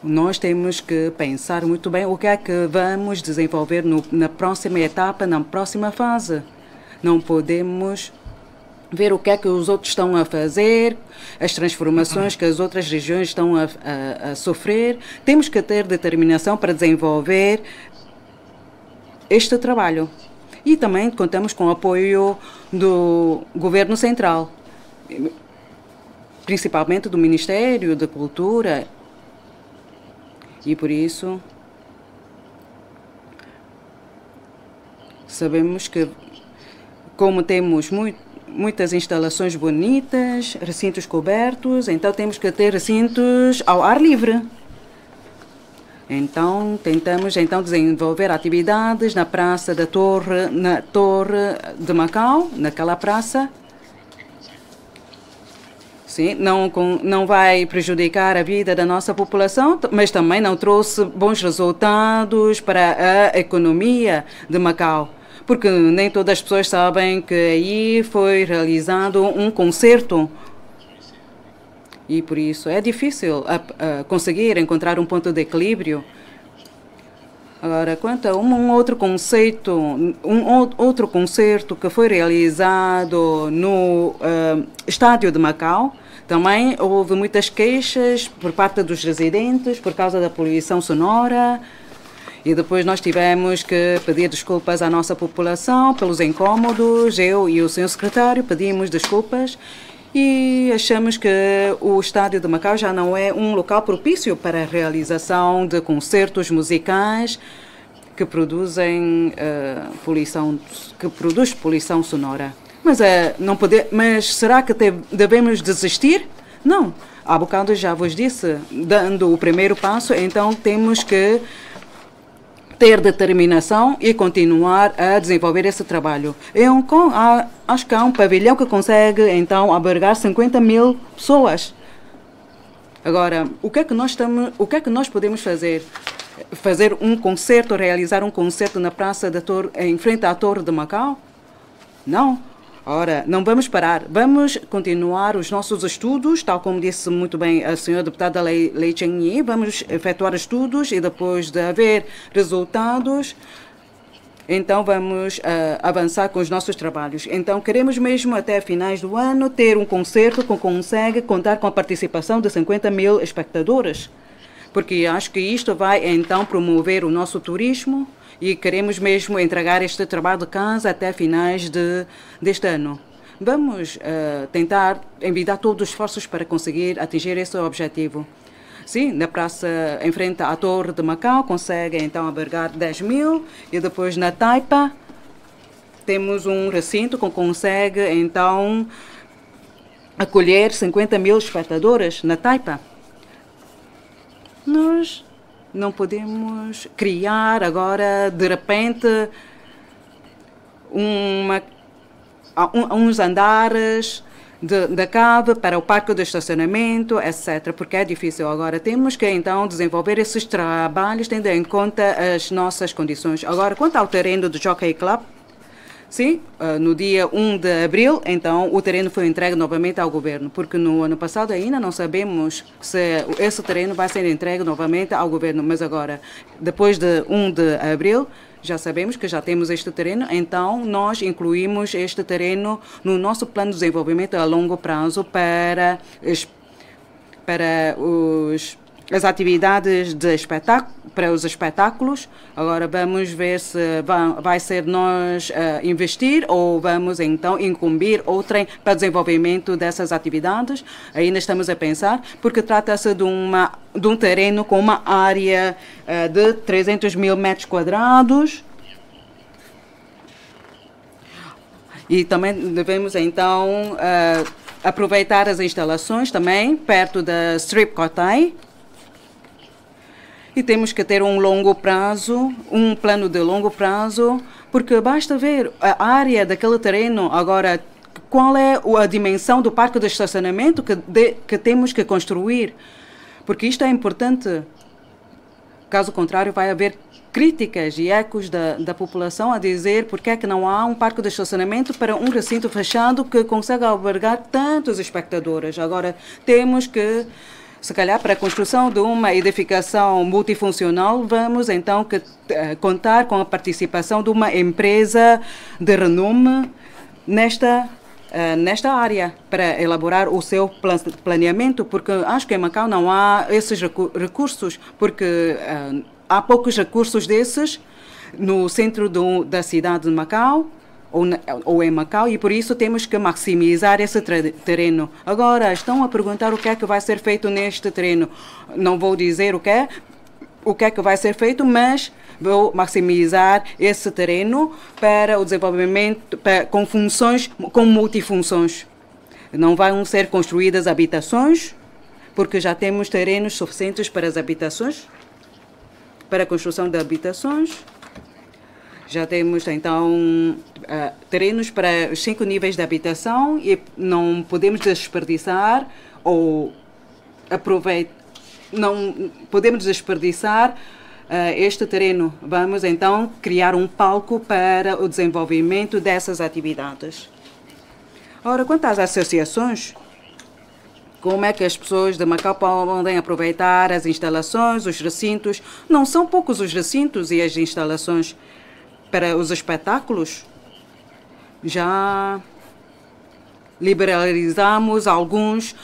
Nós temos que pensar muito bem o que é que vamos desenvolver na próxima etapa, na próxima fase. Não podemos ver o que é que os outros estão a fazer, as transformações que as outras regiões estão a sofrer. Temos que ter determinação para desenvolver este trabalho. E também contamos com o apoio do Governo Central, principalmente do Ministério da Cultura. E por isso sabemos que, como temos muitas instalações bonitas, recintos cobertos, então temos que ter recintos ao ar livre. Então, tentamos desenvolver atividades na Praça da Torre, na Torre de Macau, naquela praça. Sim, não vai prejudicar a vida da nossa população, mas também não trouxe bons resultados para a economia de Macau. Porque nem todas as pessoas sabem que aí foi realizado um concerto. E por isso é difícil conseguir encontrar um ponto de equilíbrio. Agora, quanto a outro concerto que foi realizado no estádio de Macau, também houve muitas queixas por parte dos residentes por causa da poluição sonora. E depois nós tivemos que pedir desculpas à nossa população pelos incômodos. Eu e o senhor secretário pedimos desculpas e achamos que o estádio de Macau já não é um local propício para a realização de concertos musicais que produzem poluição sonora. Mas será que devemos desistir? Não. Há bocado já vos disse, dando o primeiro passo, então temos que ter determinação e continuar a desenvolver esse trabalho. Acho que há um pavilhão que consegue, então, albergar 50 mil pessoas. Agora, o que é que nós podemos fazer? Fazer um concerto, realizar um concerto na Praça da Torre, em frente à Torre de Macau? Não. Ora, não vamos parar. Vamos continuar os nossos estudos, tal como disse muito bem a senhora deputada Lei Cheng-Yi. Vamos efetuar estudos e depois de haver resultados, então vamos avançar com os nossos trabalhos. Então, queremos mesmo até finais do ano ter um concerto que consegue contar com a participação de 50 mil espectadores, porque acho que isto vai então promover o nosso turismo. E queremos mesmo entregar este trabalho de casa até finais deste ano. Vamos tentar envidar todos os esforços para conseguir atingir esse objetivo. Sim, na praça em frente à Torre de Macau consegue então albergar 10 mil e depois na Taipa temos um recinto que consegue então acolher 50 mil espectadores na Taipa. Nós não podemos criar agora, de repente, uns andares da cave para o parque de estacionamento, etc., porque é difícil. Agora, temos que, então, desenvolver esses trabalhos tendo em conta as nossas condições. Agora, quanto ao terreno do Jockey Club, sim, no dia 1 de abril, então, o terreno foi entregue novamente ao governo, porque no ano passado ainda não sabemos se esse terreno vai ser entregue novamente ao governo, mas agora, depois de 1 de abril, já sabemos que já temos este terreno, então nós incluímos este terreno no nosso plano de desenvolvimento a longo prazo para as atividades de para os espetáculos. Agora vamos ver se vai ser nós investir ou vamos então incumbir outrem para o desenvolvimento dessas atividades. Ainda estamos a pensar, porque trata-se de um terreno com uma área de 300 mil metros quadrados. E também devemos então aproveitar as instalações também perto da Strip Kotai. E temos que ter um plano de longo prazo, porque basta ver a área daquele terreno. Agora, qual é a dimensão do parque de estacionamento que temos que construir? Porque isto é importante. Caso contrário, vai haver críticas e ecos da população a dizer porque é que não há um parque de estacionamento para um recinto fechado que consegue albergar tantos espectadores. Agora, temos que, se calhar, para a construção de uma edificação multifuncional, vamos então contar com a participação de uma empresa de renome nesta área para elaborar o seu planeamento, porque acho que em Macau não há esses recursos, porque há poucos recursos desses no centro da cidade de Macau, ou em Macau, e por isso temos que maximizar esse terreno. Agora, estão a perguntar o que é que vai ser feito neste terreno. Não vou dizer o que é que vai ser feito, mas vou maximizar esse terreno para o desenvolvimento com multifunções. Não vão ser construídas habitações, porque já temos terrenos suficientes para as habitações, para a construção de habitações. Já temos, então, terrenos para os 5 níveis de habitação e não podemos desperdiçar não podemos desperdiçar este terreno. Vamos, então, criar um palco para o desenvolvimento dessas atividades. Ora, quanto às associações, como é que as pessoas de Macau podem aproveitar as instalações, os recintos? Não são poucos os recintos e as instalações para os espetáculos. Já liberalizamos alguns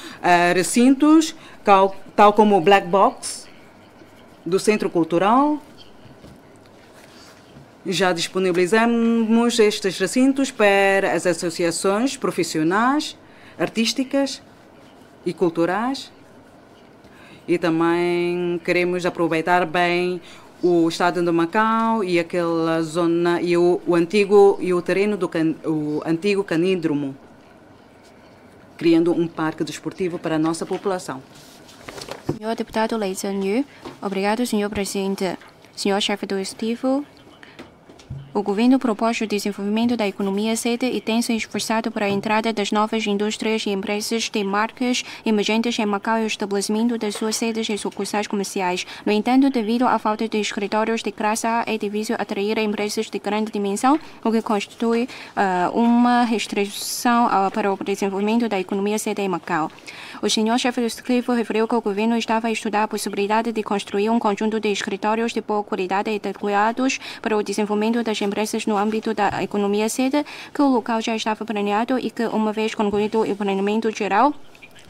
recintos, tal como o Black Box do Centro Cultural. Já disponibilizamos estes recintos para as associações profissionais, artísticas e culturais. E também queremos aproveitar bem o estado de Macau e aquela zona e o terreno do antigo canídromo, criando um parque desportivo para a nossa população. Senhor deputado Lei Zhenyu, obrigado, senhor presidente. Senhor chefe do executivo, o governo propôs o desenvolvimento da economia sede e tem se esforçado para a entrada das novas indústrias e empresas de marcas emergentes em Macau e o estabelecimento das suas sedes e sucursais comerciais. No entanto, devido à falta de escritórios de classe A, é difícil atrair empresas de grande dimensão, o que constitui uma restrição para o desenvolvimento da economia sede em Macau. O senhor chefe do executivo referiu que o governo estava a estudar a possibilidade de construir um conjunto de escritórios de boa qualidade e adequados para o desenvolvimento das empresas no âmbito da economia sede, que o local já estava planeado e que, uma vez concluído o planeamento geral,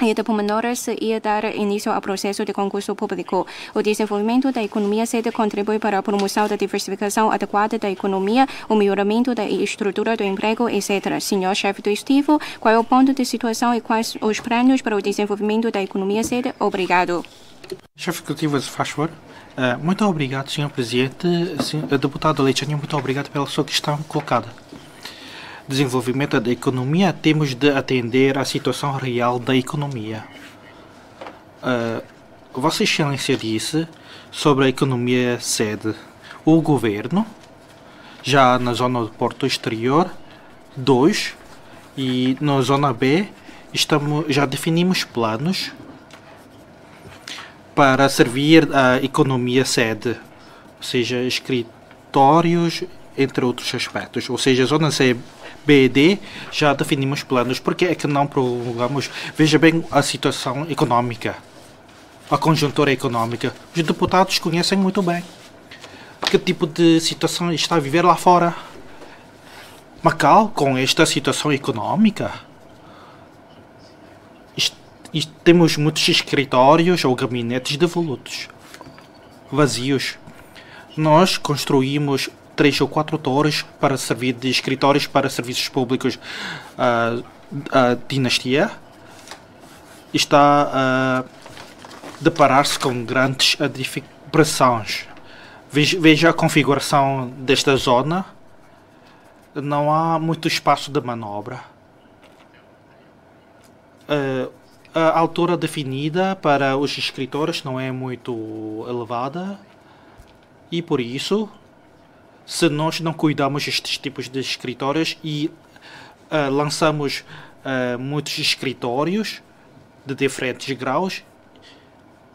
e de pormenores ia dar início ao processo de concurso público. O desenvolvimento da economia sede contribui para a promoção da diversificação adequada da economia, o melhoramento da estrutura do emprego, etc. Senhor chefe do executivo, qual é o ponto de situação e quais os planos para o desenvolvimento da economia sede? Obrigado. Chefe executivo, se faz favor. Muito obrigado, senhor presidente. Deputado Lei Zhenyu, muito obrigado pela sua questão colocada. Desenvolvimento da economia, temos de atender à situação real da economia. Vossa Excelência disse sobre a economia sede. O governo, já na zona do Porto Exterior 2 e na zona B, já definimos planos para servir a economia sede, ou seja, escritórios, entre outros aspectos. Ou seja, a zona C, B e D, já definimos planos. Por que é que não prorrogamos? Veja bem a situação econômica, a conjuntura econômica. Os deputados conhecem muito bem que tipo de situação está a viver lá fora. Macau, com esta situação econômica, temos muitos escritórios ou gabinetes devolutos, vazios. Nós construímos 3 ou 4 torres para servir de escritórios para serviços públicos. A dinastia está a deparar-se com grandes pressões. Veja a configuração desta zona. Não há muito espaço de manobra. A altura definida para os escritórios não é muito elevada e, por isso, se nós não cuidamos destes tipos de escritórios e lançamos muitos escritórios de diferentes graus,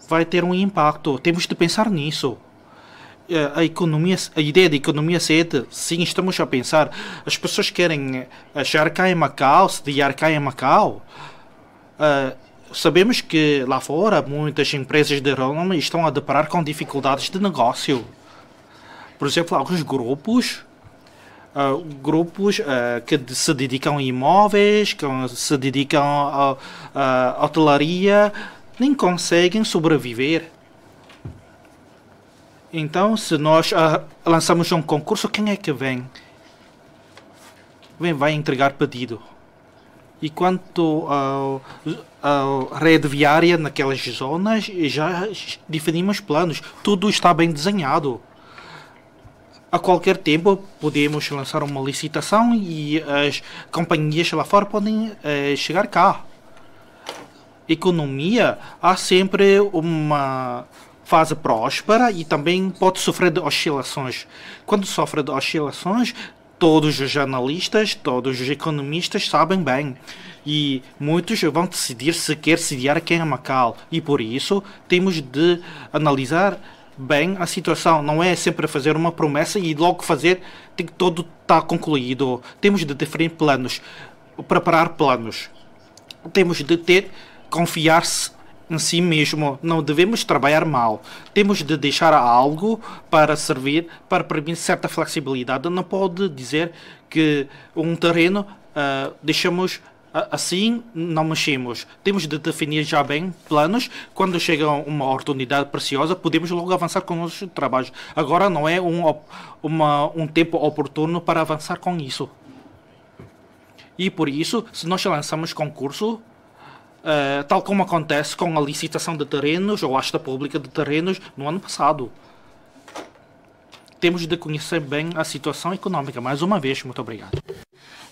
vai ter um impacto. Temos de pensar nisso. A ideia de economia sede, sim, estamos a pensar. As pessoas querem achar cá em Macau, sediar cá em Macau. Sabemos que lá fora muitas empresas de renome estão a deparar com dificuldades de negócio. Por exemplo, alguns grupos que se dedicam a imóveis, que se dedicam à hotelaria, nem conseguem sobreviver. Então, se nós lançamos um concurso, quem é que vem? Vai entregar pedido. E quanto à rede viária naquelas zonas, já definimos planos. Tudo está bem desenhado. A qualquer tempo podemos lançar uma licitação e as companhias lá fora podem chegar cá. Economia, há sempre uma fase próspera e também pode sofrer de oscilações. Quando sofre de oscilações, todos os analistas, todos os economistas sabem bem. E muitos vão decidir se quer sediar aqui em Macau. E por isso temos de analisar bem a situação. Não é sempre fazer uma promessa e logo fazer, tem que todo estar concluído. Temos de definir planos, preparar planos. Temos de confiar-se em si mesmo. Não devemos trabalhar mal. Temos de deixar algo para servir, para permitir certa flexibilidade. Não pode dizer que um terreno deixamos assim, não mexemos. Temos de definir já bem planos. Quando chega uma oportunidade preciosa, podemos logo avançar com os nossos trabalhos. Agora não é um tempo oportuno para avançar com isso. E por isso, se nós lançamos concurso, tal como acontece com a licitação de terrenos ou a asta pública de terrenos no ano passado. Temos de conhecer bem a situação econômica. Mais uma vez, muito obrigado.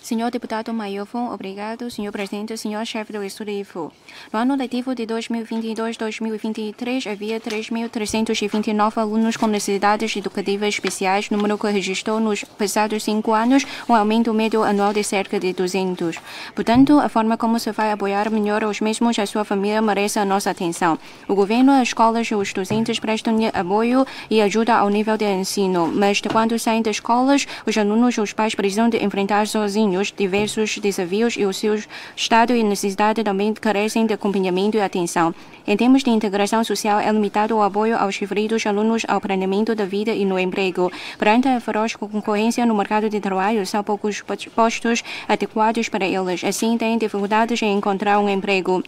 Senhor deputado Maiofon, obrigado. Senhor presidente, senhor chefe do Executivo. No ano letivo de 2022-2023, havia 3.329 alunos com necessidades educativas especiais, número que registrou nos passados 5 anos um aumento médio anual de cerca de 200. Portanto, a forma como se vai apoiar melhor os mesmos e a sua família merece a nossa atenção. O governo, as escolas e os docentes prestam apoio e ajuda ao nível de ensino, mas quando saem das escolas, os alunos e os pais precisam de enfrentar sozinhos diversos desafios e o seu estado e necessidade também carecem de acompanhamento e atenção. Em termos de integração social, é limitado o apoio aos referidos alunos ao planeamento da vida e no emprego. Perante a feroz concorrência no mercado de trabalho, são poucos postos adequados para eles. Assim, têm dificuldades em encontrar um emprego.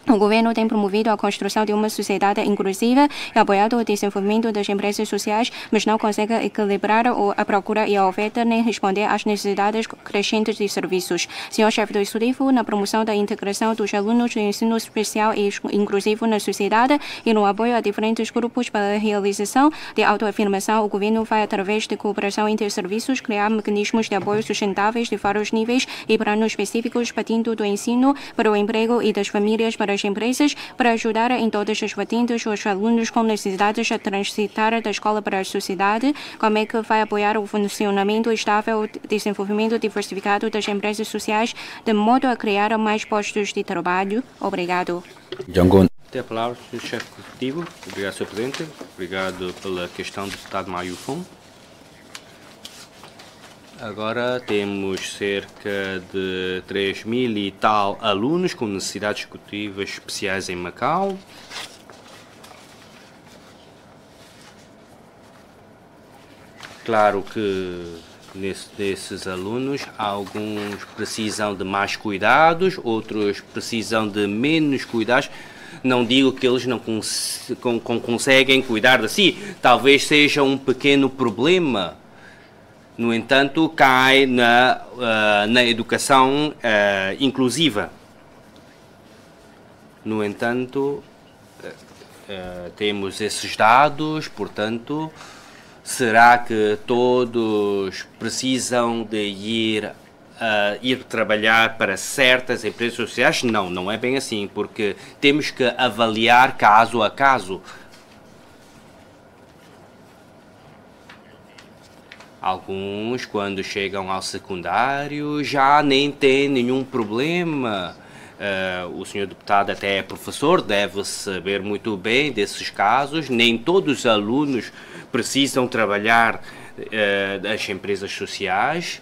O governo tem promovido a construção de uma sociedade inclusiva e apoiado o desenvolvimento das empresas sociais, mas não consegue equilibrar a procura e a oferta nem responder às necessidades crescentes de serviços. Senhor chefe do Executivo, na promoção da integração dos alunos do ensino especial e inclusivo na sociedade e no apoio a diferentes grupos para a realização de autoafirmação, o governo vai, através de cooperação entre serviços, criar mecanismos de apoio sustentáveis de vários níveis e planos específicos partindo do ensino para o emprego e das famílias para para as empresas para ajudar em todas as vertentes os alunos com necessidades a transitar da escola para a sociedade. Como é que vai apoiar o funcionamento estável e desenvolvimento diversificado das empresas sociais de modo a criar mais postos de trabalho? Obrigado. Tem a palavra o chefe executivo. Obrigado, Sr. Presidente. Obrigado pela questão do deputado Mayufon. Agora temos cerca de 3.000 e tal alunos com necessidades educativas especiais em Macau. Claro que desses alunos, alguns precisam de mais cuidados, outros precisam de menos cuidados. Não digo que eles não conseguem cuidar de si, talvez seja um pequeno problema. No entanto, cai na educação inclusiva. No entanto, temos esses dados, portanto, será que todos precisam de ir trabalhar para certas empresas sociais? Não, não é bem assim, porque temos que avaliar caso a caso. Alguns, quando chegam ao secundário, já nem têm nenhum problema. O senhor deputado até é professor, deve saber muito bem desses casos. Nem todos os alunos precisam trabalhar nas empresas sociais.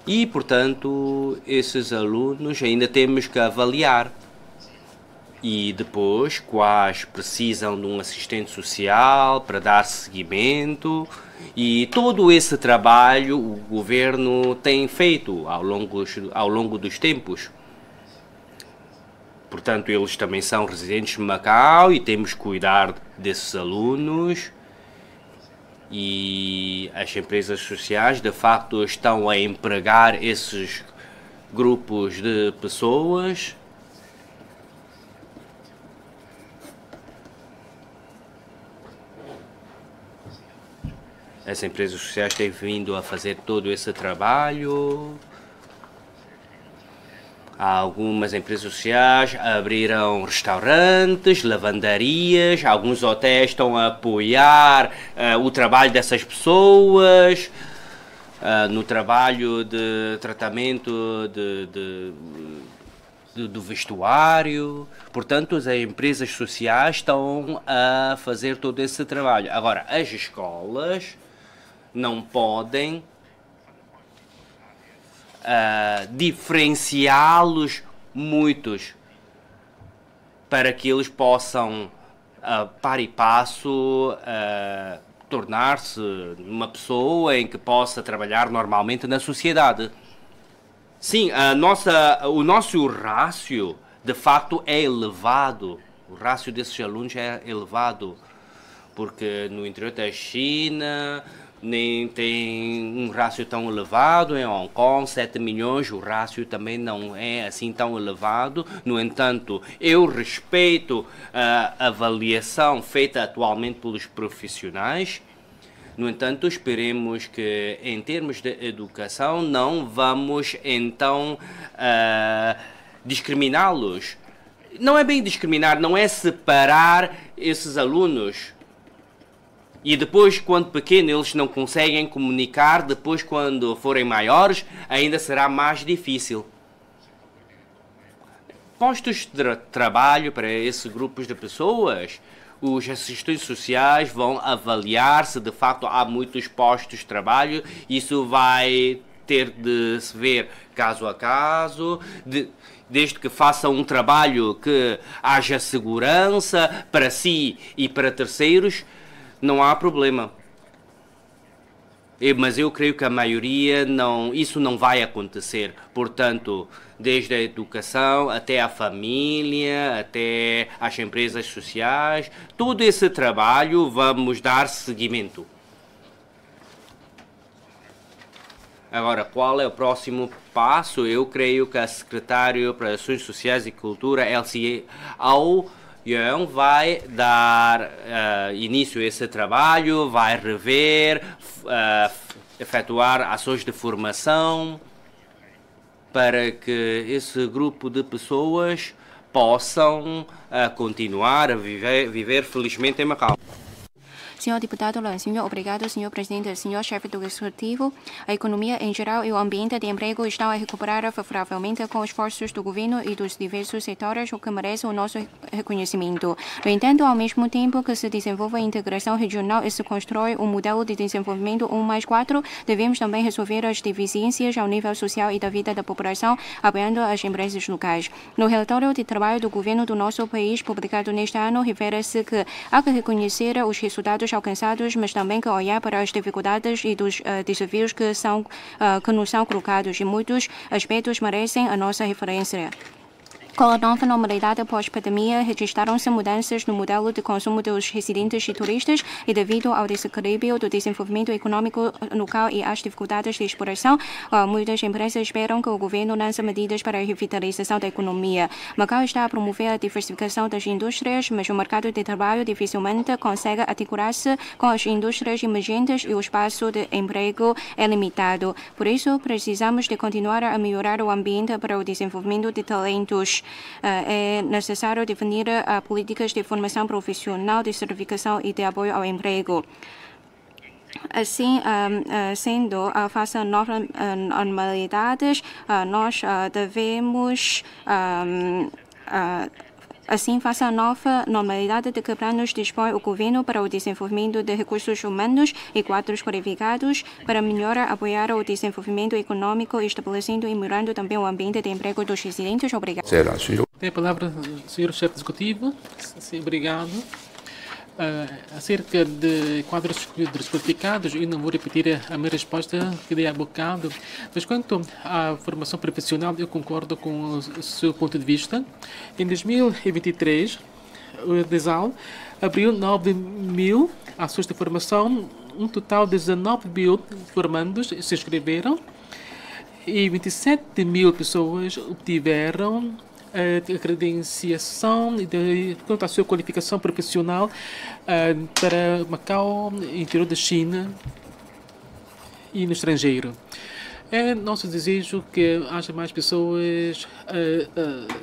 E, portanto, esses alunos ainda temos que avaliar. E depois, quais precisam de um assistente social para dar seguimento. E todo esse trabalho o governo tem feito ao longo dos tempos. Portanto, eles também são residentes de Macau e temos que cuidar desses alunos. E as empresas sociais, de facto, estão a empregar esses grupos de pessoas. As empresas sociais têm vindo a fazer todo esse trabalho. Algumas empresas sociais abriram restaurantes, lavandarias, alguns hotéis estão a apoiar o trabalho dessas pessoas, no trabalho de tratamento do vestuário. Portanto, as empresas sociais estão a fazer todo esse trabalho. Agora, as escolas não podem diferenciá-los muitos para que eles possam, par e passo, tornar-se uma pessoa em que possa trabalhar normalmente na sociedade. Sim, o nosso rácio, de facto, é elevado. O rácio desses alunos é elevado, porque no interior da China nem tem um rácio tão elevado. Em Hong Kong, 7 milhões, o rácio também não é assim tão elevado. No entanto, eu respeito a avaliação feita atualmente pelos profissionais. No entanto, esperemos que, em termos de educação, não vamos, então, discriminá-los. Não é bem discriminar, não é separar esses alunos. E depois, quando pequenos, eles não conseguem comunicar. Depois, quando forem maiores, ainda será mais difícil. Postos de trabalho para esses grupos de pessoas, os assistentes sociais vão avaliar se de facto há muitos postos de trabalho. Isso vai ter de se ver caso a caso, desde que façam um trabalho que haja segurança para si e para terceiros. Não há problema. Mas eu creio que a maioria isso não vai acontecer. Portanto, desde a educação até a família, até as empresas sociais, todo esse trabalho vamos dar seguimento. Agora, qual é o próximo passo? Eu creio que a Secretária para Ações Sociais e Cultura, LCA, vai dar início a esse trabalho, vai rever, efetuar ações de formação para que esse grupo de pessoas possam continuar a viver felizmente em Macau. Senhor deputado Lancinho, obrigado, senhor presidente, senhor chefe do executivo. A economia em geral e o ambiente de emprego estão a recuperar favoravelmente com esforços do governo e dos diversos setores, o que merece o nosso reconhecimento. No entanto, ao mesmo tempo que se desenvolve a integração regional e se constrói um modelo de desenvolvimento 1+4, devemos também resolver as deficiências ao nível social e da vida da população, apoiando as empresas locais. No relatório de trabalho do governo do nosso país, publicado neste ano, refere-se que há que reconhecer os resultados alcançados, mas também que olhar para as dificuldades e dos desafios que nos são colocados, e muitos aspectos merecem a nossa referência. Com a nova normalidade pós-pandemia, registraram-se mudanças no modelo de consumo dos residentes e turistas e devido ao desequilíbrio do desenvolvimento econômico local e às dificuldades de exploração, muitas empresas esperam que o governo lance medidas para a revitalização da economia. Macau está a promover a diversificação das indústrias, mas o mercado de trabalho dificilmente consegue articular-se com as indústrias emergentes e o espaço de emprego é limitado. Por isso, precisamos de continuar a melhorar o ambiente para o desenvolvimento de talentos. É necessário definir políticas de formação profissional, de certificação e de apoio ao emprego. Assim, sendo face a novas normalidades, nós devemos assim, face à nova normalidade de que planos dispõe o governo para o desenvolvimento de recursos humanos e quadros qualificados, para melhor apoiar o desenvolvimento econômico, estabelecendo e melhorando também o ambiente de emprego dos residentes. Obrigado. Tem a palavra o senhor chefe executivo. Sim, obrigado. Acerca de quadros desqualificados, eu não vou repetir a minha resposta que dei há bocado, mas quanto à formação profissional, eu concordo com o seu ponto de vista. Em 2023, o DESAL abriu 9.000 ações de formação, um total de 19.000 formandos se inscreveram e 27.000 pessoas obtiveram a credenciação quanto à sua qualificação profissional para Macau, interior da China e no estrangeiro. É nosso desejo que haja mais pessoas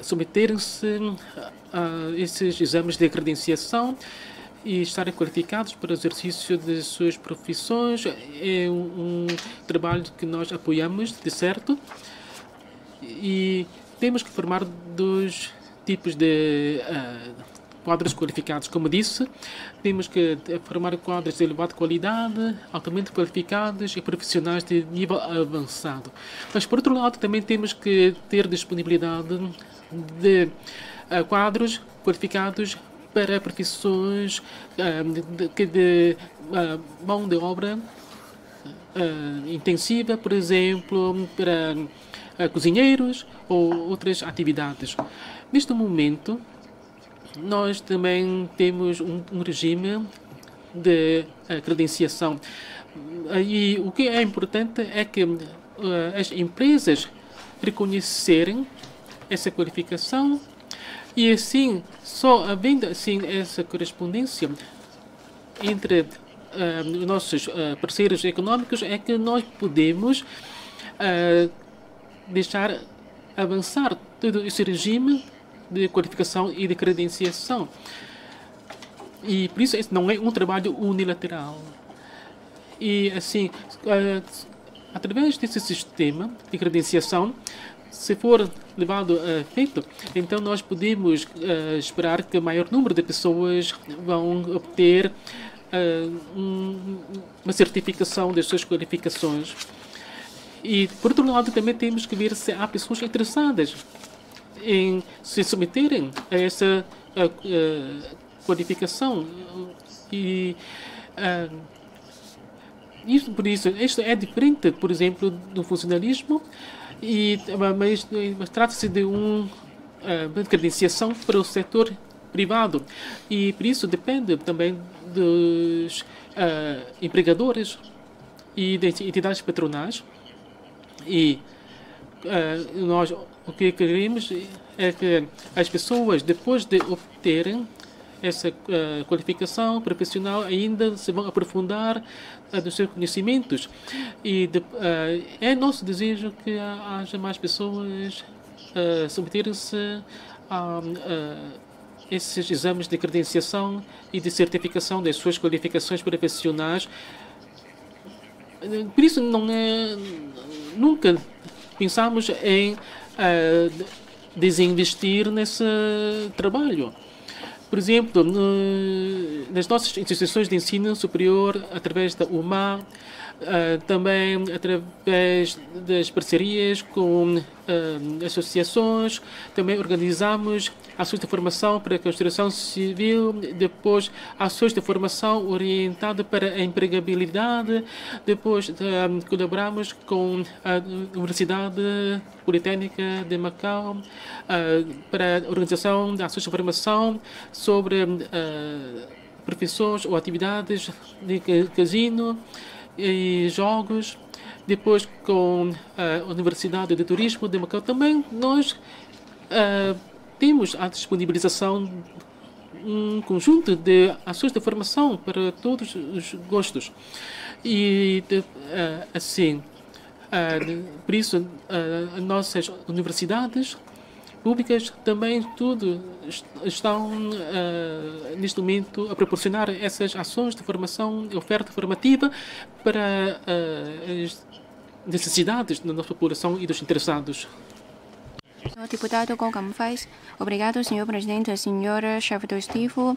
submeterem-se a esses exames de credenciação e estarem qualificados para o exercício de suas profissões. É um trabalho que nós apoiamos, de certo, e temos que formar dois tipos de quadros qualificados. Como disse, temos que formar quadros de elevada qualidade, altamente qualificados e profissionais de nível avançado. Mas, por outro lado, também temos que ter disponibilidade de quadros qualificados para profissões de mão de obra intensiva, por exemplo, para cozinheiros ou outras atividades. Neste momento, nós também temos um regime de credenciação. E o que é importante é que as empresas reconhecerem essa qualificação e assim, só havendo assim essa correspondência entre os nossos parceiros econômicos é que nós podemos deixar avançar todo esse regime de qualificação e de credenciação. E por isso, esse não é um trabalho unilateral. E assim, através desse sistema de credenciação, se for levado a feito, então nós podemos esperar que o maior número de pessoas vão obter uma certificação das suas qualificações. E, por outro lado, também temos que ver se há pessoas interessadas em se submeterem a essa qualificação. E por isso, isto é diferente, por exemplo, do funcionalismo, mas trata-se de uma credenciação para o setor privado. E, por isso, depende também dos empregadores e das entidades patronais. E nós o que queremos é que as pessoas, depois de obterem essa qualificação profissional, ainda se vão aprofundar nos seus conhecimentos. E é nosso desejo que haja mais pessoas submeterem-se a esses exames de credenciação e de certificação das suas qualificações profissionais. Por isso, nunca pensamos em desinvestir nesse trabalho. Por exemplo, nas nossas instituições de ensino superior, através da UMA, também através das parcerias com associações, também organizamos ações de formação para a construção civil, depois ações de formação orientada para a empregabilidade, depois colaboramos com a Universidade Politécnica de Macau para a organização de ações de formação sobre profissões ou atividades de casino e jogos. Depois, com a Universidade de Turismo de Macau, também nós temos a disponibilização um conjunto de ações de formação para todos os gostos. E assim, por isso, as nossas universidades públicas também tudo estão neste momento a proporcionar essas ações de formação e oferta formativa para as necessidades da nossa população e dos interessados. Senhor deputado Gokam Faz, obrigado, senhor presidente, senhora chefe do Estado,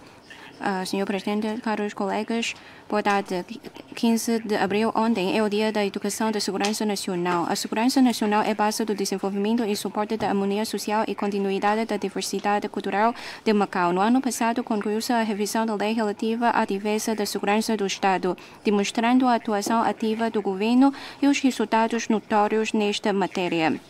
senhor presidente, caros colegas. Boa tarde. 15 de abril, ontem, é o Dia da Educação da Segurança Nacional. A segurança nacional é base do desenvolvimento e suporte da harmonia social e continuidade da diversidade cultural de Macau. No ano passado, concluiu-se a revisão da lei relativa à defesa da segurança do Estado, demonstrando a atuação ativa do governo e os resultados notórios nesta matéria.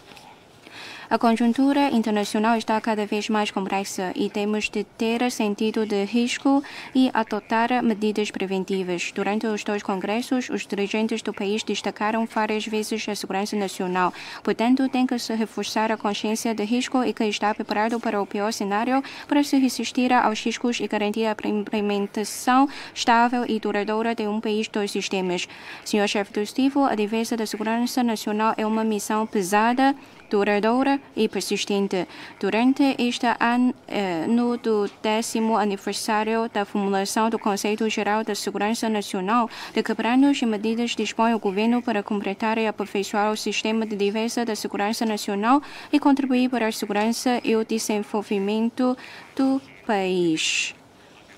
A conjuntura internacional está cada vez mais complexa e temos de ter sentido de risco e adotar medidas preventivas. Durante os dois congressos, os dirigentes do país destacaram várias vezes a segurança nacional. Portanto, tem que se reforçar a consciência de risco e que está preparado para o pior cenário para se resistir aos riscos e garantir a implementação estável e duradoura de um país dos sistemas. Senhor chefe do Estado, a defesa da segurança nacional é uma missão pesada, duradoura e persistente. Durante este ano do 10º aniversário da formulação do Conceito Geral da Segurança Nacional, de que planos e medidas dispõe o governo para completar e aperfeiçoar o sistema de defesa da segurança nacional e contribuir para a segurança e o desenvolvimento do país.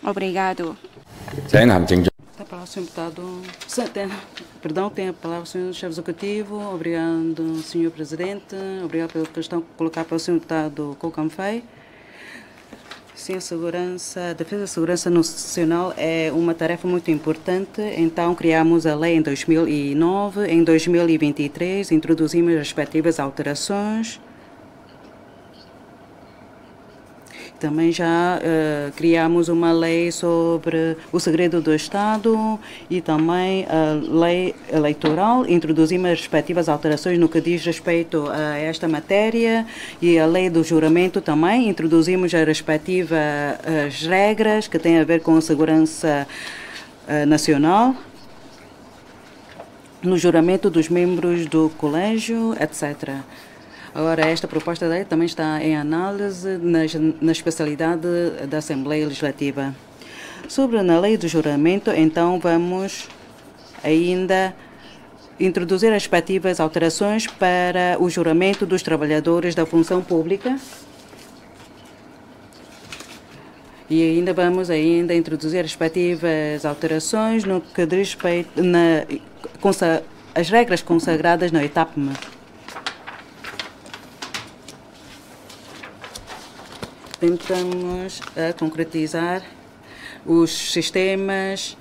Obrigado. A palavra, senhor deputado. Tem a palavra o senhor chefe executivo. Obrigado, senhor presidente. Obrigado pela questão colocada pelo senhor deputado Gokam Faz. Sim, a defesa da segurança nacional é uma tarefa muito importante. Então, criamos a lei em 2009. Em 2023, introduzimos as respectivas alterações. Também já criamos uma lei sobre o segredo do Estado e também a lei eleitoral. Introduzimos as respectivas alterações no que diz respeito a esta matéria e a lei do juramento também. Introduzimos as respectivas regras que têm a ver com a segurança nacional, no juramento dos membros do colégio, etc. Agora, esta proposta de lei também está em análise na especialidade da Assembleia Legislativa. Sobre a lei do juramento, então, vamos ainda introduzir as respectivas alterações para o juramento dos trabalhadores da função pública. E ainda vamos introduzir as respectivas alterações no que diz respeito às regras consagradas na ETAPME. Tentamos concretizar os sistemas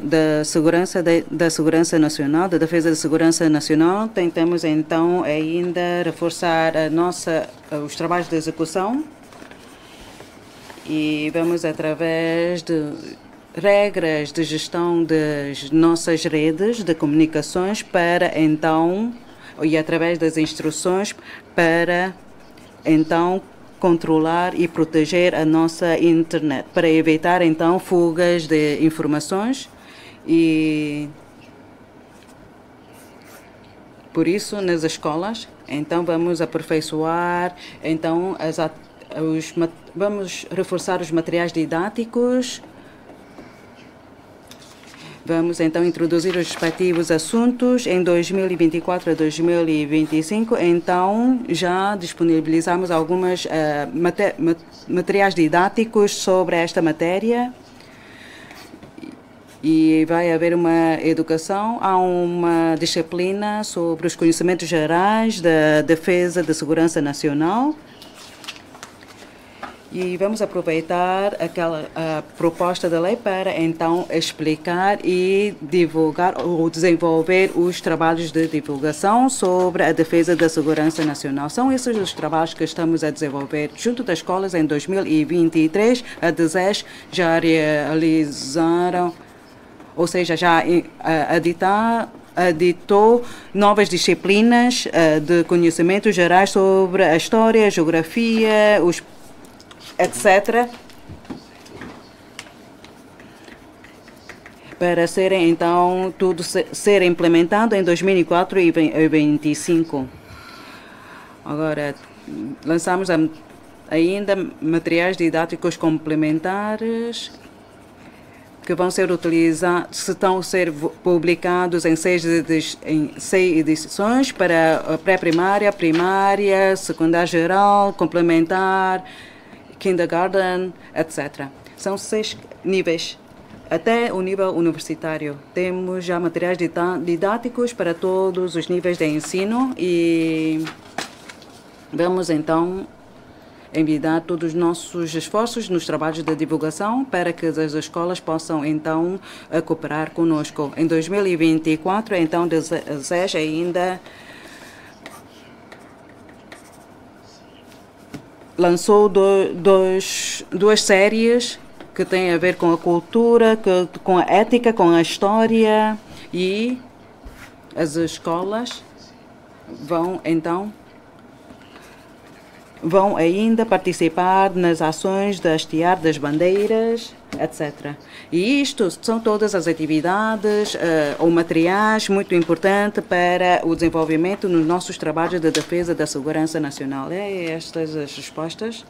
da segurança nacional, da defesa da segurança nacional. Tentamos então ainda reforçar os trabalhos de execução e vamos através de regras de gestão das nossas redes de comunicações e através das instruções para então controlar e proteger a nossa internet, para evitar então fugas de informações e por isso nas escolas então vamos aperfeiçoar então vamos reforçar os materiais didáticos. Vamos então introduzir os respectivos assuntos em 2024 a 2025. Então, já disponibilizamos alguns materiais didáticos sobre esta matéria. E vai haver uma educação, há uma disciplina sobre os conhecimentos gerais da defesa da segurança nacional. E vamos aproveitar a proposta da lei para, então, explicar e divulgar ou desenvolver os trabalhos de divulgação sobre a defesa da segurança nacional. São esses os trabalhos que estamos a desenvolver junto das escolas em 2023. A DESES já realizaram, ou seja, já editou novas disciplinas de conhecimentos gerais sobre a história, a geografia, etc., para serem, então, tudo ser implementado em 2004 e 2025. Agora, lançamos ainda materiais didáticos complementares que vão ser utilizados, estão a ser publicados em seis edições para pré-primária, primária, secundária geral, complementar, kindergarten, etc. São 6 níveis, até o nível universitário. Temos já materiais didáticos para todos os níveis de ensino e vamos então envidar todos os nossos esforços nos trabalhos de divulgação para que as escolas possam então cooperar conosco. Em 2024, então, deseja ainda lançou duas séries que têm a ver com a cultura, com a ética, com a história, e as escolas vão ainda participar nas ações de hastear das bandeiras, etc. E isto são todas as atividades ou materiais muito importantes para o desenvolvimento nos nossos trabalhos de defesa da segurança nacional. É estas as respostas.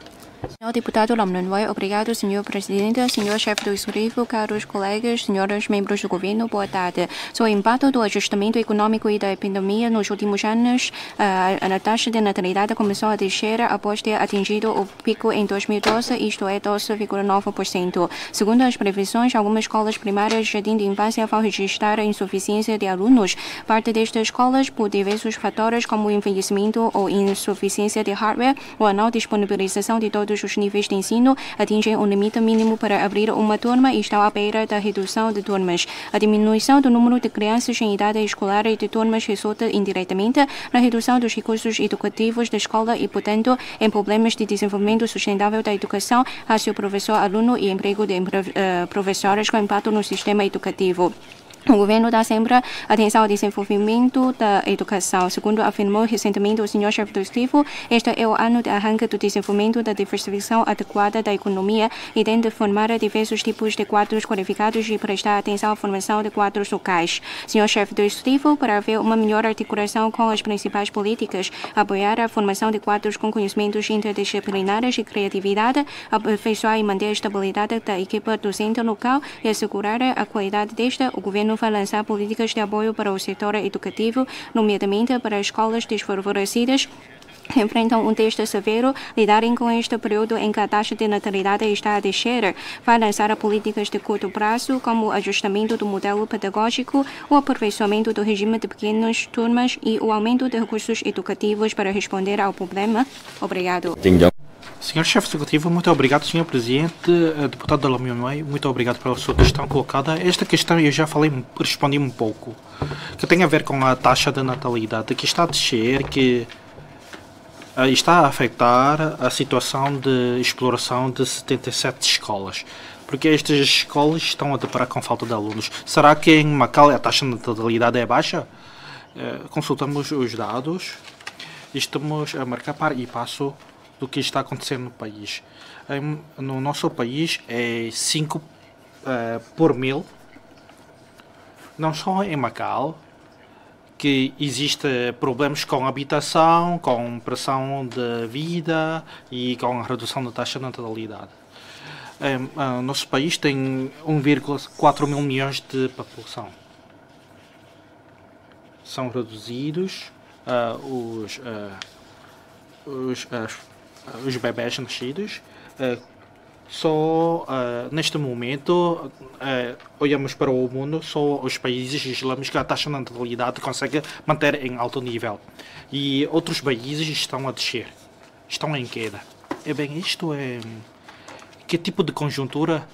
Senhor deputado Lam Nguyen Wai, obrigado, senhor presidente, senhor chefe do executivo, caros colegas, senhores membros do governo, boa tarde. Sobre o impacto do ajustamento econômico e da epidemia nos últimos anos, a taxa de natalidade começou a descer após ter atingido o pico em 2012, isto é 12,9%. Segundo as previsões, algumas escolas primárias de jardim de infância vão registrar a insuficiência de alunos. Parte destas escolas, por diversos fatores como envelhecimento ou insuficiência de hardware ou a não disponibilização de todos os níveis de ensino, atingem um limite mínimo para abrir uma turma e estão à beira da redução de turmas. A diminuição do número de crianças em idade escolar e de turmas resulta indiretamente na redução dos recursos educativos da escola e, portanto, em problemas de desenvolvimento sustentável da educação, rácio professor-aluno e emprego de professores com impacto no sistema educativo. O governo dá sempre atenção ao desenvolvimento da educação. Segundo afirmou recentemente o senhor chefe do executivo, este é o ano de arranque do desenvolvimento da diversificação adequada da economia e tem de formar diversos tipos de quadros qualificados e prestar atenção à formação de quadros locais. Senhor chefe do executivo, para haver uma melhor articulação com as principais políticas, apoiar a formação de quadros com conhecimentos interdisciplinares e criatividade, aperfeiçoar e manter a estabilidade da equipe docente local e assegurar a qualidade desta, o governo vai lançar políticas de apoio para o setor educativo, nomeadamente para escolas desfavorecidas que enfrentam um teste severo, lidarem com este período em que a taxa de natalidade está a descer. Vai lançar políticas de curto prazo, como o ajustamento do modelo pedagógico, o aperfeiçoamento do regime de pequenas turmas e o aumento de recursos educativos para responder ao problema. Obrigado. Senhor chefe executivo, muito obrigado. Senhor presidente, deputado Lam Nguyen Wai, muito obrigado pela sua questão colocada. Esta questão eu já respondi um pouco, que tem a ver com a taxa de natalidade, que está a descer, que está a afetar a situação de exploração de 77 escolas. Porque estas escolas estão a deparar com falta de alunos. Será que em Macau a taxa de natalidade é baixa? Consultamos os dados e estamos a marcar par e passo do que está acontecendo no país. No nosso país é 5 por 1000, não só em Macau, que existem problemas com habitação, com pressão de vida e com a redução da taxa de natalidade. Nosso país tem 1,4 mil milhões de população. São reduzidos os bebés nascidos. Só neste momento olhamos para o mundo, só os países islâmicos que a taxa de natalidade consegue manter em alto nível e outros países estão a descer, estão em queda. Bem, isto é que tipo de conjuntura?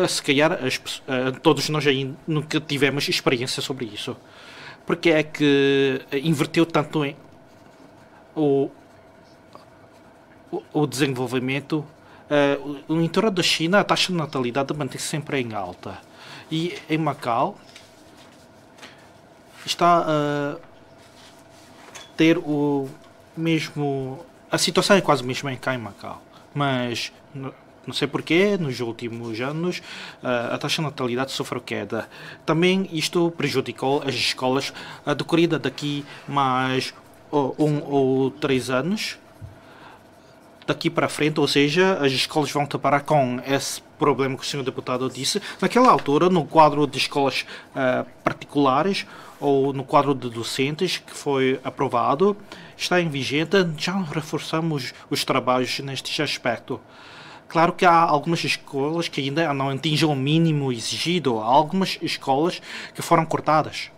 Se calhar todos nós aí nunca tivemos experiência sobre isso. Porque é que inverteu tanto em o desenvolvimento? No interior da China, a taxa de natalidade mantém-se sempre em alta. E em Macau está a ter o mesmo... A situação é quase a mesma cá em Macau. Mas não sei porquê, nos últimos anos a taxa de natalidade sofreu queda. Também isto prejudicou as escolas decorrida daqui mais 1 ou 3 anos. Daqui para frente, ou seja, as escolas vão deparar com esse problema que o senhor deputado disse. Naquela altura, no quadro de escolas particulares ou no quadro de docentes que foi aprovado, está em vigente, já reforçamos os trabalhos neste aspecto. Claro que há algumas escolas que ainda não atingem o mínimo exigido, há algumas escolas que foram cortadas,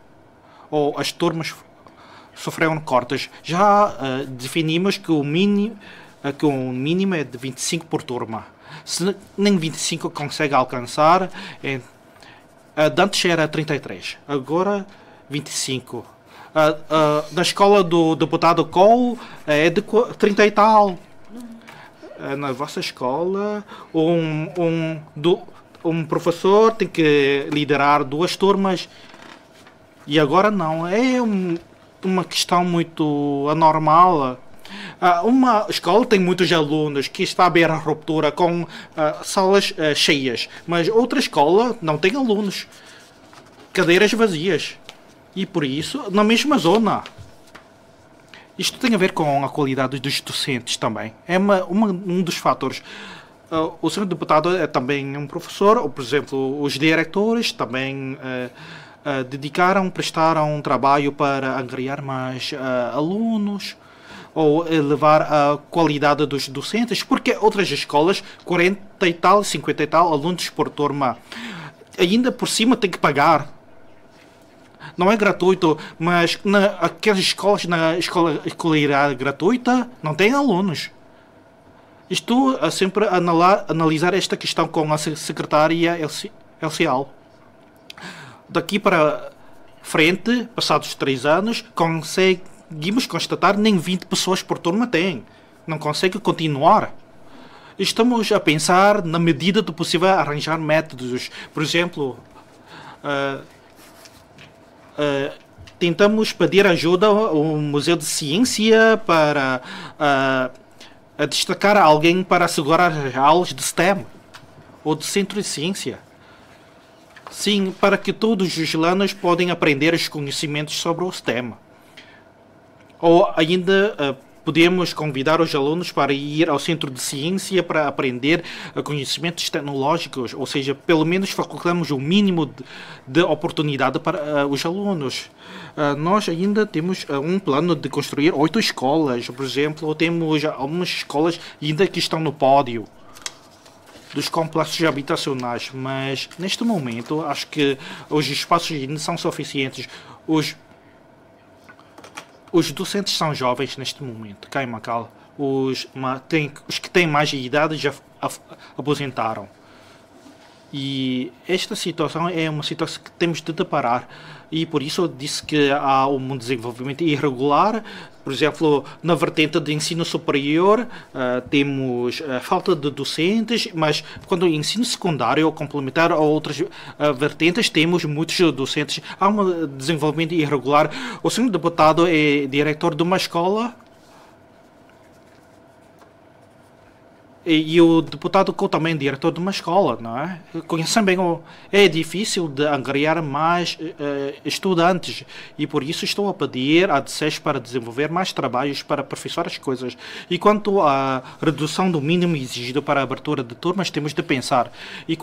ou as turmas sofreram cortes. Já definimos que o mínimo é de 25 por turma. Se nem 25 consegue alcançar, antes era 33, agora 25. Na escola do deputado Cole é de 30 e tal. Na vossa escola, um professor tem que liderar 2 turmas e agora não. É uma questão muito anormal. Uma escola tem muitos alunos que está a beira a ruptura com salas cheias, mas outra escola não tem alunos, cadeiras vazias. E por isso, na mesma zona. Isto tem a ver com a qualidade dos docentes também. É um dos fatores. O senhor deputado é também um professor, ou, por exemplo, os diretores também prestaram um trabalho para angariar mais alunos, ou elevar a qualidade dos docentes, porque outras escolas, 40 e tal, 50 e tal alunos por turma, ainda por cima tem que pagar. Não é gratuito, mas aquelas escolas, na escolaridade gratuita, não tem alunos. Estou a sempre analisar esta questão com a secretária LCL. Daqui para frente, passados 3 anos, conseguimos constatar nem 20 pessoas por turma tem. Não consegue continuar. Estamos a pensar, na medida do possível, arranjar métodos. Por exemplo, tentamos pedir ajuda ao Museu de Ciência para destacar alguém para assegurar as aulas de STEM ou de Centro de Ciência. Sim, para que todos os alunos podem aprender os conhecimentos sobre o STEM. Ou ainda podemos convidar os alunos para ir ao Centro de Ciência para aprender conhecimentos tecnológicos, ou seja, pelo menos facultamos o mínimo de oportunidade para os alunos. Nós ainda temos um plano de construir 8 escolas, por exemplo, ou temos algumas escolas ainda que estão no pódio dos complexos habitacionais, mas neste momento acho que os espaços ainda são suficientes. Os docentes são jovens neste momento, cá em Macau. Os que têm mais idade já aposentaram. E esta situação é uma situação que temos de deparar. E por isso eu disse que há um desenvolvimento irregular. Por exemplo, na vertente de ensino superior, temos falta de docentes, mas quando o ensino secundário ou complementar a outras vertentes, temos muitos docentes. Há um desenvolvimento irregular. O senhor deputado é diretor de uma escola. E o deputado Couto também é diretor de uma escola, não é? Conhecem bem, é difícil de angariar mais estudantes e por isso estou a pedir à DCES para desenvolver mais trabalhos para aperfeiçoar as coisas. E quanto à redução do mínimo exigido para a abertura de turmas, temos de pensar. E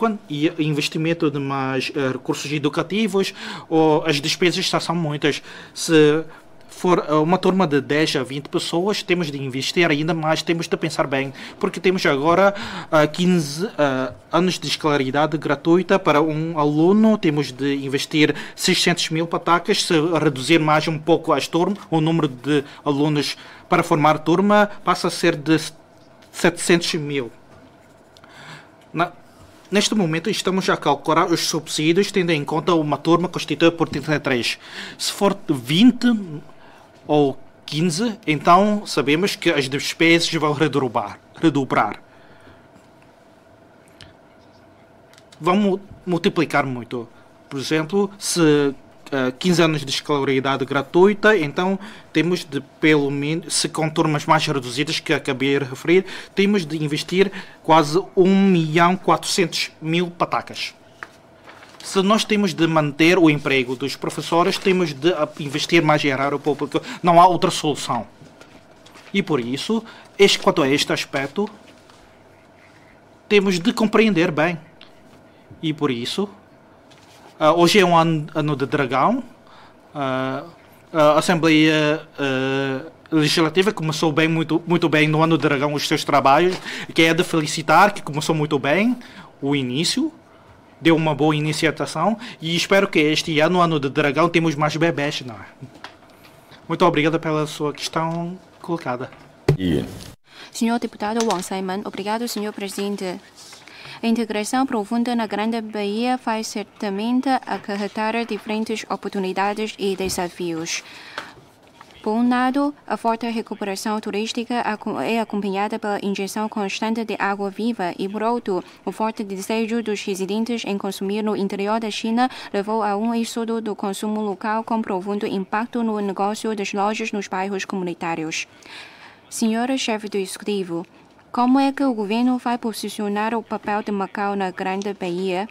investimento de mais recursos educativos, as despesas já são muitas. Se for uma turma de 10 a 20 pessoas, temos de investir ainda mais, temos de pensar bem, porque temos agora 15 anos de escolaridade gratuita para um aluno, temos de investir 600 mil patacas, se reduzir mais um pouco o número de alunos para formar turma, passa a ser de 700 mil. Neste momento estamos a calcular os subsídios tendo em conta uma turma constituída por 33. Se for 20 ou 15, então sabemos que as despesas vão redobrar. Vão multiplicar muito. Por exemplo, se 15 anos de escolaridade gratuita, então temos de, pelo menos, se com turmas mais reduzidas que acabei de referir, temos de investir quase 1.400.000 patacas. Se nós temos de manter o emprego dos professores, temos de investir mais em erário público. Não há outra solução. E por isso, quanto a este aspecto, temos de compreender bem. E por isso, hoje é um ano de dragão. A Assembleia Legislativa começou bem, muito bem no ano de dragão os seus trabalhos, que é de felicitar, que começou muito bem o início. Deu uma boa iniciação e espero que este ano de dragão, temos mais bebés, não é? Muito obrigado pela sua questão colocada. Senhor deputado Wang Simon, obrigado, senhor presidente. A integração profunda na Grande Bahia vai certamente acarretar diferentes oportunidades e desafios. Por um lado, a forte recuperação turística é acompanhada pela injeção constante de água viva e, por outro, o forte desejo dos residentes em consumir no interior da China levou a um êxodo do consumo local com profundo impacto no negócio das lojas nos bairros comunitários. Senhora chefe do Executivo, como é que o governo vai posicionar o papel de Macau na Grande Bahia?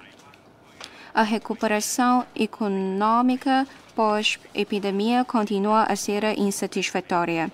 A recuperação econômica pós-epidemia continua a ser insatisfatória.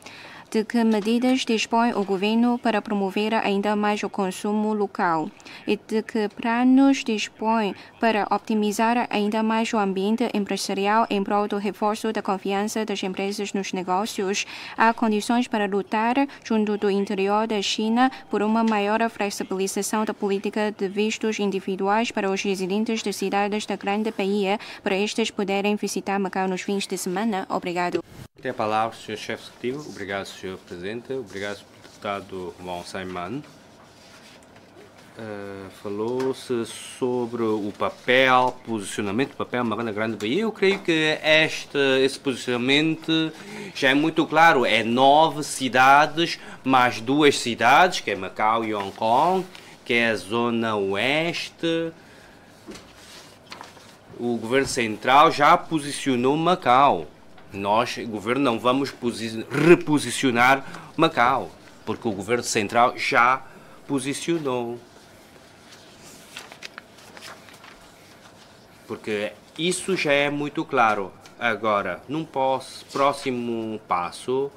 De que medidas dispõe o governo para promover ainda mais o consumo local? E de que planos dispõe para optimizar ainda mais o ambiente empresarial em prol do reforço da confiança das empresas nos negócios? Há condições para lutar, junto do interior da China, por uma maior flexibilização da política de vistos individuais para os residentes das cidades da Grande Bahia, para estes poderem visitar Macau nos fins de semana? Obrigado. Tem a palavra o Sr. Chefe Executivo. Obrigado, Sr. Presidente. Obrigado, deputado Wang Simon. Falou-se sobre o posicionamento do papel na Grande Bahia. Eu creio que esse posicionamento já é muito claro. É 9 cidades, mais 2 cidades, que é Macau e Hong Kong, que é a zona oeste. O Governo Central já posicionou Macau. Nós, governo, não vamos reposicionar Macau, porque o governo central já posicionou. Porque isso já é muito claro. Agora, num próximo passo,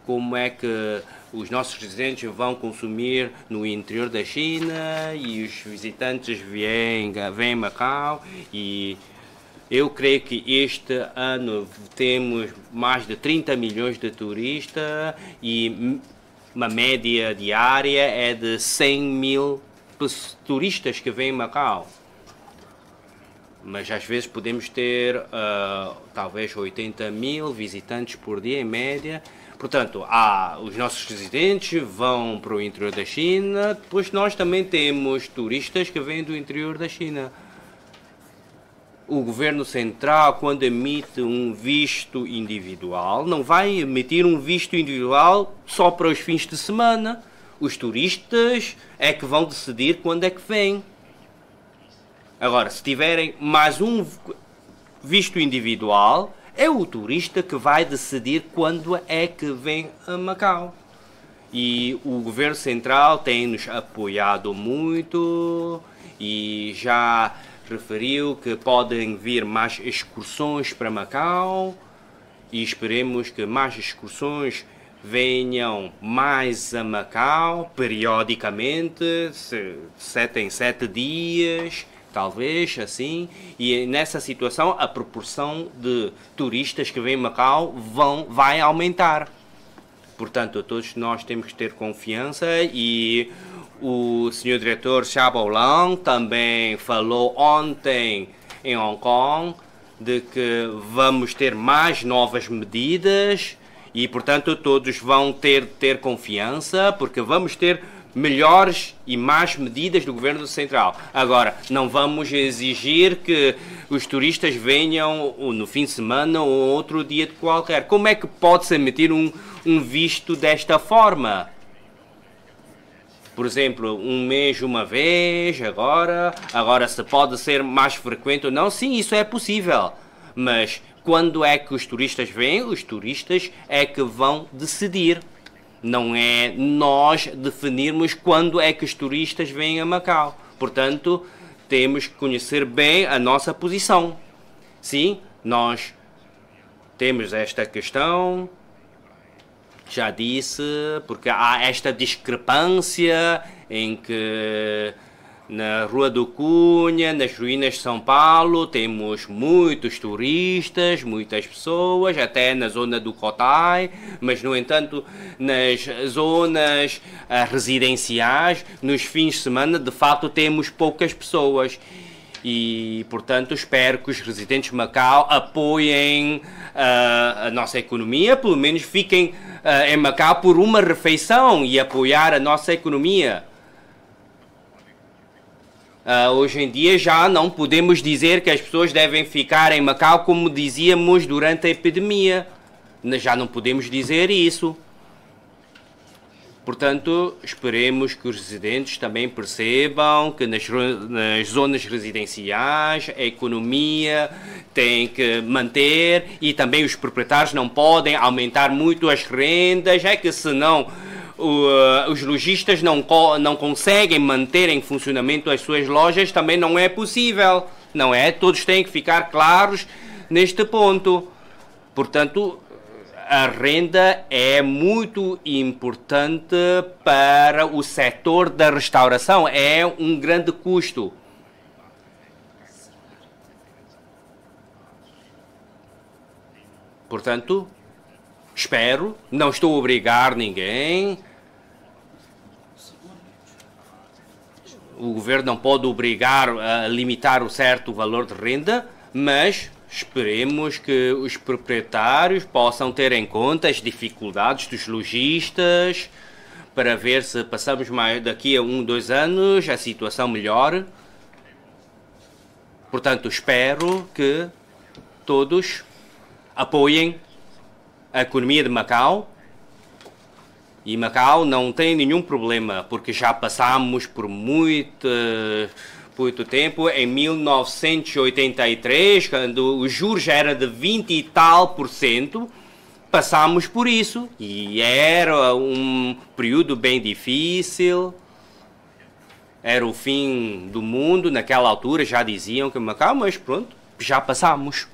como é que os nossos residentes vão consumir no interior da China e os visitantes vêm a Macau e... Eu creio que este ano temos mais de 30 milhões de turistas e uma média diária é de 100 mil turistas que vêm a Macau. Mas às vezes podemos ter talvez 80 mil visitantes por dia em média. Portanto, os nossos residentes vão para o interior da China, depois nós também temos turistas que vêm do interior da China. O governo central, quando emite um visto individual, não vai emitir um visto individual só para os fins de semana. Os turistas é que vão decidir quando é que vêm. Agora, se tiverem mais um visto individual, é o turista que vai decidir quando é que vem a Macau. E o governo central tem nos apoiado muito e já referiu que podem vir mais excursões para Macau e esperemos que mais excursões venham mais a Macau periodicamente, 7 em 7 dias, talvez assim, e nessa situação a proporção de turistas que vêm a Macau vai aumentar. Portanto, todos nós temos que ter confiança e o senhor diretor Xiaobo Lang também falou ontem em Hong Kong de que vamos ter mais novas medidas e, portanto, todos vão ter confiança porque vamos ter melhores e mais medidas do governo central. Agora, não vamos exigir que os turistas venham no fim de semana ou outro dia de qualquer. Como é que pode-se emitir um visto desta forma? Por exemplo, um mês uma vez, agora se pode ser mais frequente ou não, sim, isso é possível. Mas quando é que os turistas vêm? Os turistas é que vão decidir. Não é nós definirmos quando é que os turistas vêm a Macau. Portanto, temos que conhecer bem a nossa posição. Sim, nós temos esta questão, já disse, porque há esta discrepância em que na Rua do Cunha, nas ruínas de São Paulo, temos muitos turistas, muitas pessoas, até na zona do Cotai, mas, no entanto, nas zonas residenciais, nos fins de semana, de fato, temos poucas pessoas. E, portanto, espero que os residentes de Macau apoiem a nossa economia, pelo menos fiquem em Macau por uma refeição e apoiar a nossa economia. Hoje em dia já não podemos dizer que as pessoas devem ficar em Macau como dizíamos durante a epidemia. Já não podemos dizer isso. Portanto, esperemos que os residentes também percebam que nas zonas residenciais a economia tem que manter e também os proprietários não podem aumentar muito as rendas, é que senão os lojistas não conseguem manter em funcionamento as suas lojas, também não é possível, não é? Todos têm que ficar claros neste ponto. Portanto, a renda é muito importante para o setor da restauração, é um grande custo. Portanto, espero, não estou a obrigar ninguém. O governo não pode obrigar a limitar o certo valor de renda, mas esperemos que os proprietários possam ter em conta as dificuldades dos lojistas para ver se passamos mais daqui a 2 anos a situação melhore. Portanto, espero que todos apoiem a economia de Macau. E Macau não tem nenhum problema, porque já passamos por muito tempo. Em 1983, quando o juros já era de 20 e tal %, passamos por isso. E era um período bem difícil. Era o fim do mundo. Naquela altura já diziam que Macau, mas pronto, já passamos.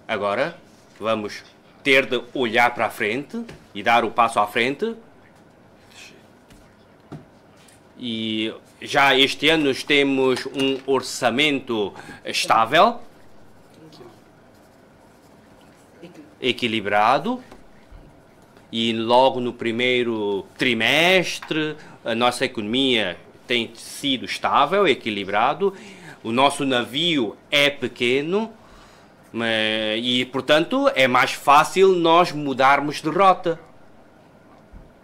Agora vamos ter de olhar para a frente e dar o passo à frente. E já este ano temos um orçamento estável, equilibrado, e logo no primeiro trimestre a nossa economia tem sido estável, equilibrado. O nosso navio é pequeno, e, portanto, é mais fácil nós mudarmos de rota.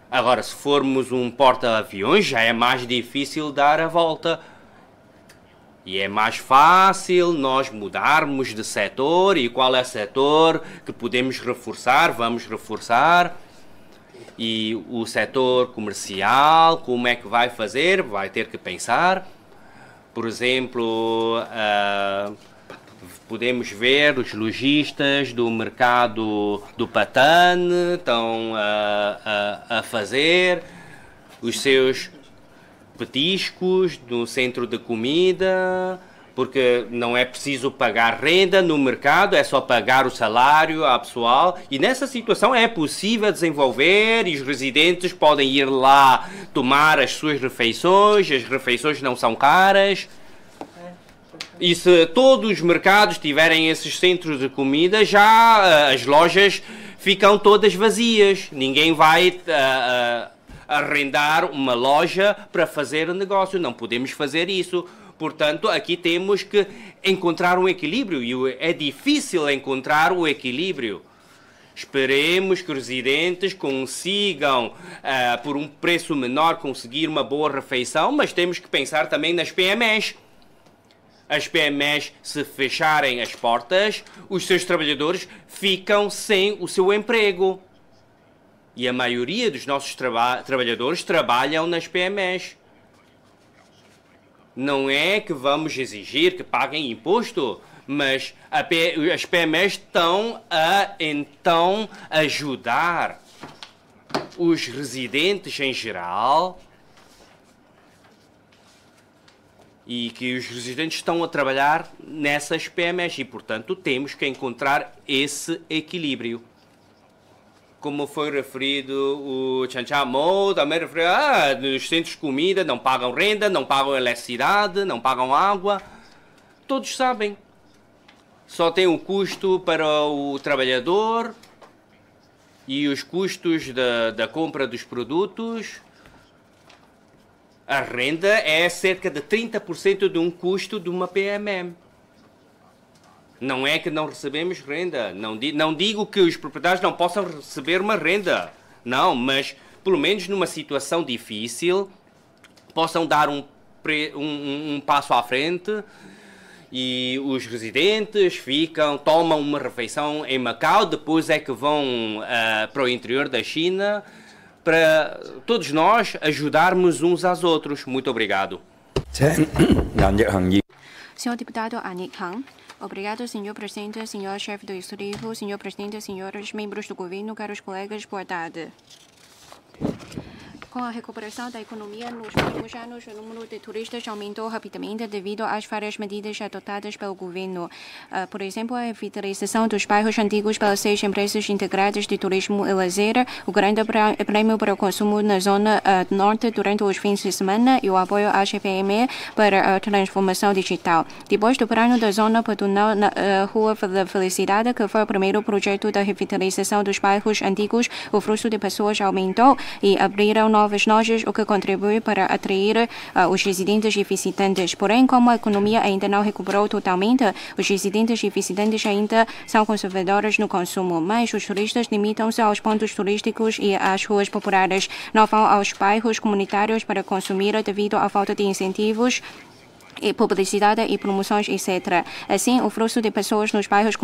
Agora, se formos um porta-aviões, já é mais difícil dar a volta. E é mais fácil nós mudarmos de setor. E qual é o setor que podemos reforçar? Vamos reforçar. E o setor comercial, como é que vai fazer? Vai ter que pensar. Por exemplo, podemos ver os lojistas do mercado do Patane estão a fazer os seus petiscos no centro de comida, porque não é preciso pagar renda no mercado, é só pagar o salário ao pessoal. E nessa situação é possível desenvolver e os residentes podem ir lá tomar as suas refeições, as refeições não são caras. E se todos os mercados tiverem esses centros de comida, já as lojas ficam todas vazias. Ninguém vai arrendar uma loja para fazer negócio. Não podemos fazer isso. Portanto, aqui temos que encontrar um equilíbrio e é difícil encontrar o equilíbrio. Esperemos que os residentes consigam, por um preço menor, conseguir uma boa refeição, mas temos que pensar também nas PMEs. As PMEs, se fecharem as portas, os seus trabalhadores ficam sem o seu emprego. E a maioria dos nossos trabalhadores trabalham nas PMEs. Não é que vamos exigir que paguem imposto, mas as PMEs estão a, então, ajudar os residentes em geral e que os residentes estão a trabalhar nessas PMEs e, portanto, temos que encontrar esse equilíbrio. Como foi referido, o Chan Cha Mo também referiu, nos centros de comida não pagam renda, não pagam eletricidade, não pagam água. Todos sabem. Só tem o custo para o trabalhador e os custos da compra dos produtos. A renda é cerca de 30% de um custo de uma PME. Não é que não recebemos renda. Não digo que os proprietários não possam receber uma renda. Não, mas pelo menos numa situação difícil possam dar um passo à frente e os residentes tomam uma refeição em Macau, depois é que vão para o interior da China para todos nós ajudarmos uns aos outros. Muito obrigado. Senhor deputado Anik Han. Obrigado, senhor presidente, senhor chefe do executivo, senhor presidente, senhores membros do governo, caros colegas, boa tarde. Com a recuperação da economia nos últimos anos, o número de turistas aumentou rapidamente devido às várias medidas adotadas pelo governo. Por exemplo, a revitalização dos bairros antigos pelas 6 empresas integradas de turismo e lazer, o grande prêmio para o consumo na zona norte durante os fins de semana e o apoio à GPM para a transformação digital. Depois do plano da zona pedonal na Rua da Felicidade, que foi o primeiro projeto da revitalização dos bairros antigos, o fluxo de pessoas aumentou e abriram novas lojas, o que contribui para atrair os residentes e visitantes. Porém, como a economia ainda não recuperou totalmente, os residentes e visitantes ainda são conservadores no consumo, mas os turistas limitam-se aos pontos turísticos e às ruas populares. Não vão aos bairros comunitários para consumir devido à falta de incentivos e publicidade e promoções, etc. Assim, o fluxo de pessoas nos bairros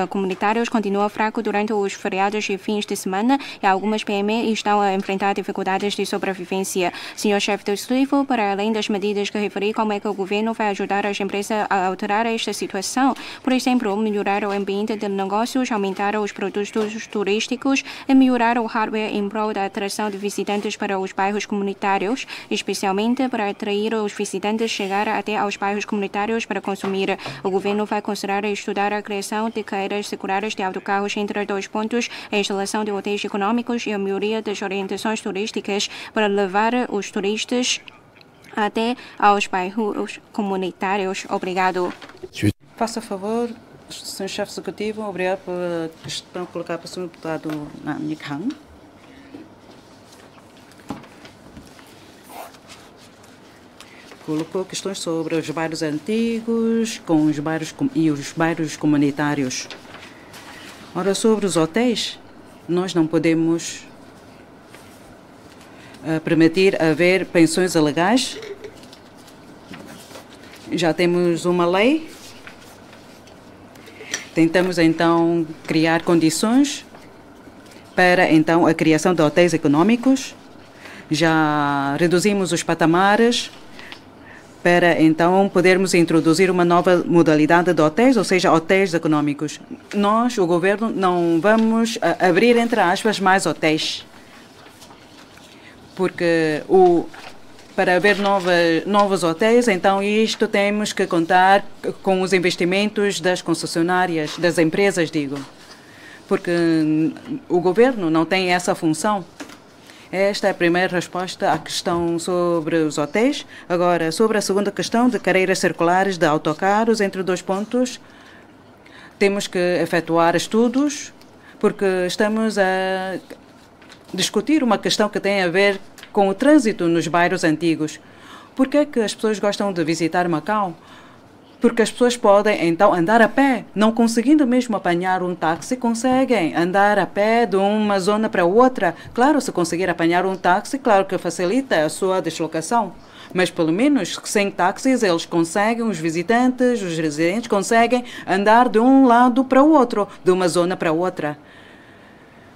comunitários continua fraco durante os feriados e fins de semana e algumas PME estão a enfrentar dificuldades de sobrevivência. Senhor chefe do executivo, para além das medidas que referi, como é que o governo vai ajudar as empresas a alterar esta situação? Por exemplo, melhorar o ambiente de negócios, aumentar os produtos turísticos e melhorar o hardware em prol da atração de visitantes para os bairros comunitários, especialmente para atrair os visitantes chegar até aos bairros comunitários para consumir. O governo vai considerar e estudar a criação de carreiras seculares de autocarros entre 2 pontos, a instalação de hotéis econômicos e a melhoria das orientações turísticas para levar os turistas até aos bairros comunitários. Obrigado. Faça favor, Sr. Chefe Executivo, obrigado pela questão colocada pelo Sr. Deputado Anik Han. Colocou questões sobre os bairros antigos com os bairros e os bairros comunitários. Ora, sobre os hotéis, nós não podemos permitir haver pensões ilegais. Já temos uma lei. Tentamos, então, criar condições para, então, a criação de hotéis econômicos. Já reduzimos os patamares para então podermos introduzir uma nova modalidade de hotéis, ou seja, hotéis econômicos. Nós, o governo, não vamos abrir, entre aspas, mais hotéis, porque para haver novos hotéis, então isto temos que contar com os investimentos das concessionárias, das empresas, digo, porque o governo não tem essa função. Esta é a primeira resposta à questão sobre os hotéis. Agora, sobre a segunda questão de carreiras circulares de autocarros, entre dois pontos, temos que efetuar estudos, porque estamos a discutir uma questão que tem a ver com o trânsito nos bairros antigos. Por que é que as pessoas gostam de visitar Macau? Porque as pessoas podem, então, andar a pé. Não conseguindo mesmo apanhar um táxi, conseguem andar a pé de uma zona para outra. Claro, se conseguir apanhar um táxi, claro que facilita a sua deslocação. Mas, pelo menos, sem táxis, eles conseguem, os visitantes, os residentes, conseguem andar de um lado para o outro, de uma zona para outra.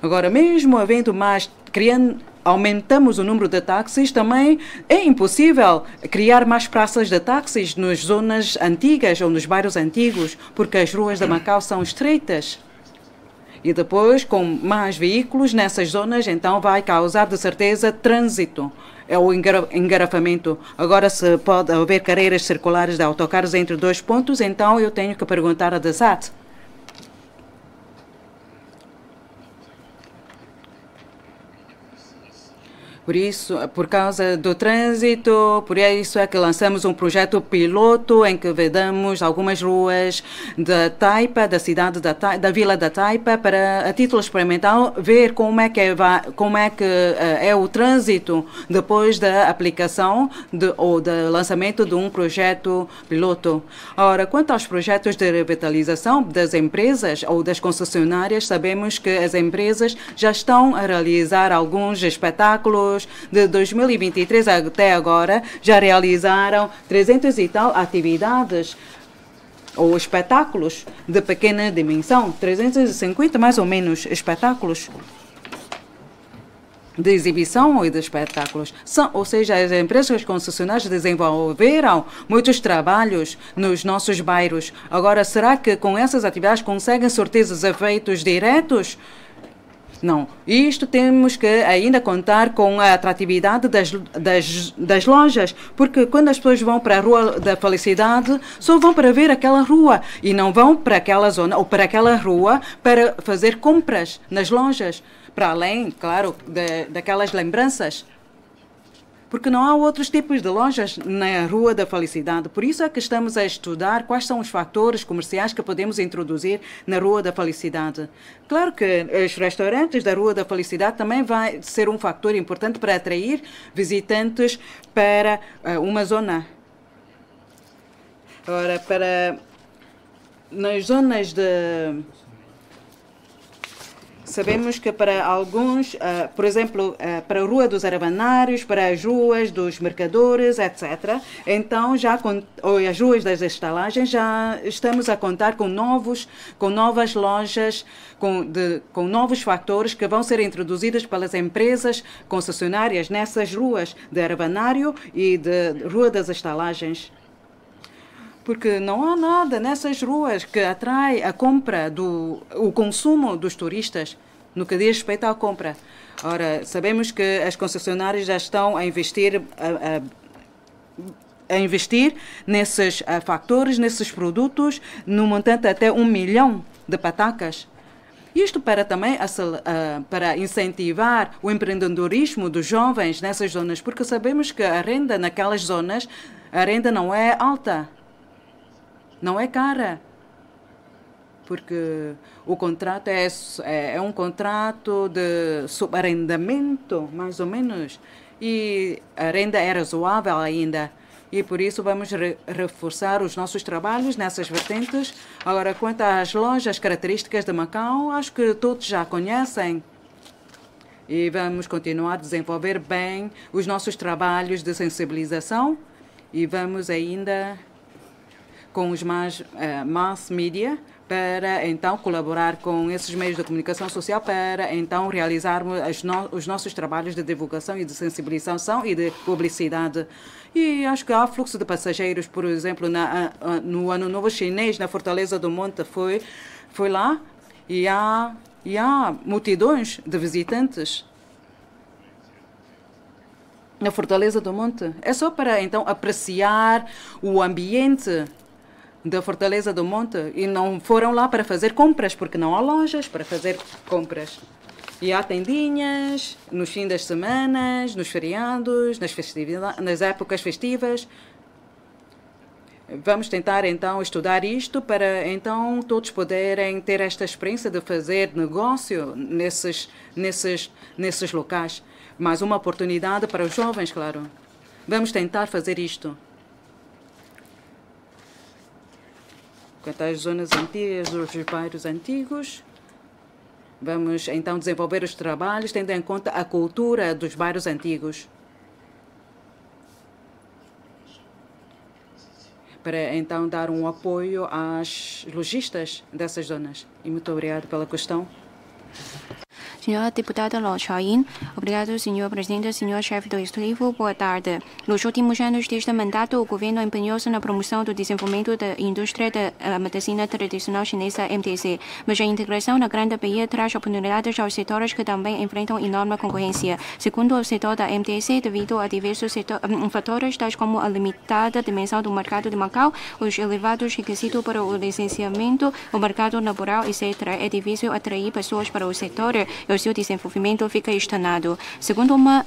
Agora, mesmo havendo mais, aumentamos o número de táxis, também é impossível criar mais praças de táxis nas zonas antigas ou nos bairros antigos, porque as ruas de Macau são estreitas. E depois, com mais veículos nessas zonas, então vai causar, de certeza, trânsito. É o engarrafamento. Agora, se pode haver carreiras circulares de autocarros entre dois pontos, então eu tenho que perguntar a DESAT. Por isso, por causa do trânsito, por isso é que lançamos um projeto piloto em que vedamos algumas ruas da Taipa, da cidade da Vila da Taipa, para, a título experimental, ver como é que é o trânsito depois da aplicação ou do lançamento de um projeto piloto. Ora, quanto aos projetos de revitalização das empresas ou das concessionárias, sabemos que as empresas já estão a realizar alguns espetáculos. De 2023 até agora, já realizaram 300 e tal atividades ou espetáculos de pequena dimensão, 350 mais ou menos espetáculos de exibição e de espetáculos. Ou seja, as empresas concessionárias desenvolveram muitos trabalhos nos nossos bairros. Agora, será que com essas atividades conseguem surtir os efeitos diretos? Não. Isto temos que ainda contar com a atratividade das lojas, porque quando as pessoas vão para a Rua da Felicidade, só vão para ver aquela rua e não vão para aquela zona ou para aquela rua para fazer compras nas lojas, para além, claro, daquelas lembranças. Porque não há outros tipos de lojas na Rua da Felicidade. Por isso é que estamos a estudar quais são os fatores comerciais que podemos introduzir na Rua da Felicidade. Claro que os restaurantes da Rua da Felicidade também vai ser um fator importante para atrair visitantes para uma zona. Ora, nas zonas de... Sabemos que para alguns, por exemplo, para a Rua dos Aravanários, para as ruas dos mercadores, etc., então as ruas das estalagens já estamos a contar com novas lojas, com novos fatores que vão ser introduzidos pelas empresas concessionárias nessas ruas de Aravanário e de Rua das Estalagens. Porque não há nada nessas ruas que atrai a compra, o consumo dos turistas, no que diz respeito à compra. Ora, sabemos que as concessionárias já estão a investir nesses fatores, nesses produtos, no montante até 1 milhão de patacas. Isto também para incentivar o empreendedorismo dos jovens nessas zonas, porque sabemos que a renda naquelas zonas, a renda não é alta. Não é cara, porque o contrato é um contrato de subarrendamento, mais ou menos, e a renda é razoável ainda. E por isso vamos reforçar os nossos trabalhos nessas vertentes. Agora, quanto às lojas características de Macau, acho que todos já conhecem. E vamos continuar a desenvolver bem os nossos trabalhos de sensibilização e vamos ainda... com os mass media, para então colaborar com esses meios de comunicação social para então realizarmos os nossos trabalhos de divulgação e de sensibilização e de publicidade. E acho que há fluxo de passageiros, por exemplo, no Ano Novo Chinês, na Fortaleza do Monte, foi lá e há multidões de visitantes na Fortaleza do Monte. É só para então apreciar o ambiente da Fortaleza do Monte e não foram lá para fazer compras, porque não há lojas para fazer compras. E há tendinhas nos fins das semanas, nos feriados, nas épocas festivas. Vamos tentar então estudar isto para então todos poderem ter esta experiência de fazer negócio nesses locais. Mais uma oportunidade para os jovens, claro. Vamos tentar fazer isto. Quanto às zonas antigas, os bairros antigos, vamos então desenvolver os trabalhos tendo em conta a cultura dos bairros antigos. Para então dar um apoio às lojistas dessas zonas. E muito obrigado pela questão. Senhora deputada Lo Chao-yin, obrigado, senhor presidente, senhor chefe do Executivo. Boa tarde. Nos últimos anos deste mandato, o governo empenhou-se na promoção do desenvolvimento da indústria da medicina tradicional chinesa MTC, mas a integração na Grande Baía traz oportunidades aos setores que também enfrentam enorme concorrência. Segundo o setor da MTC, devido a diversos fatores, tais como a limitada dimensão do mercado de Macau, os elevados requisitos para o licenciamento, o mercado laboral, etc., é difícil atrair pessoas para o setor e o seu desenvolvimento fica estagnado. Segundo uma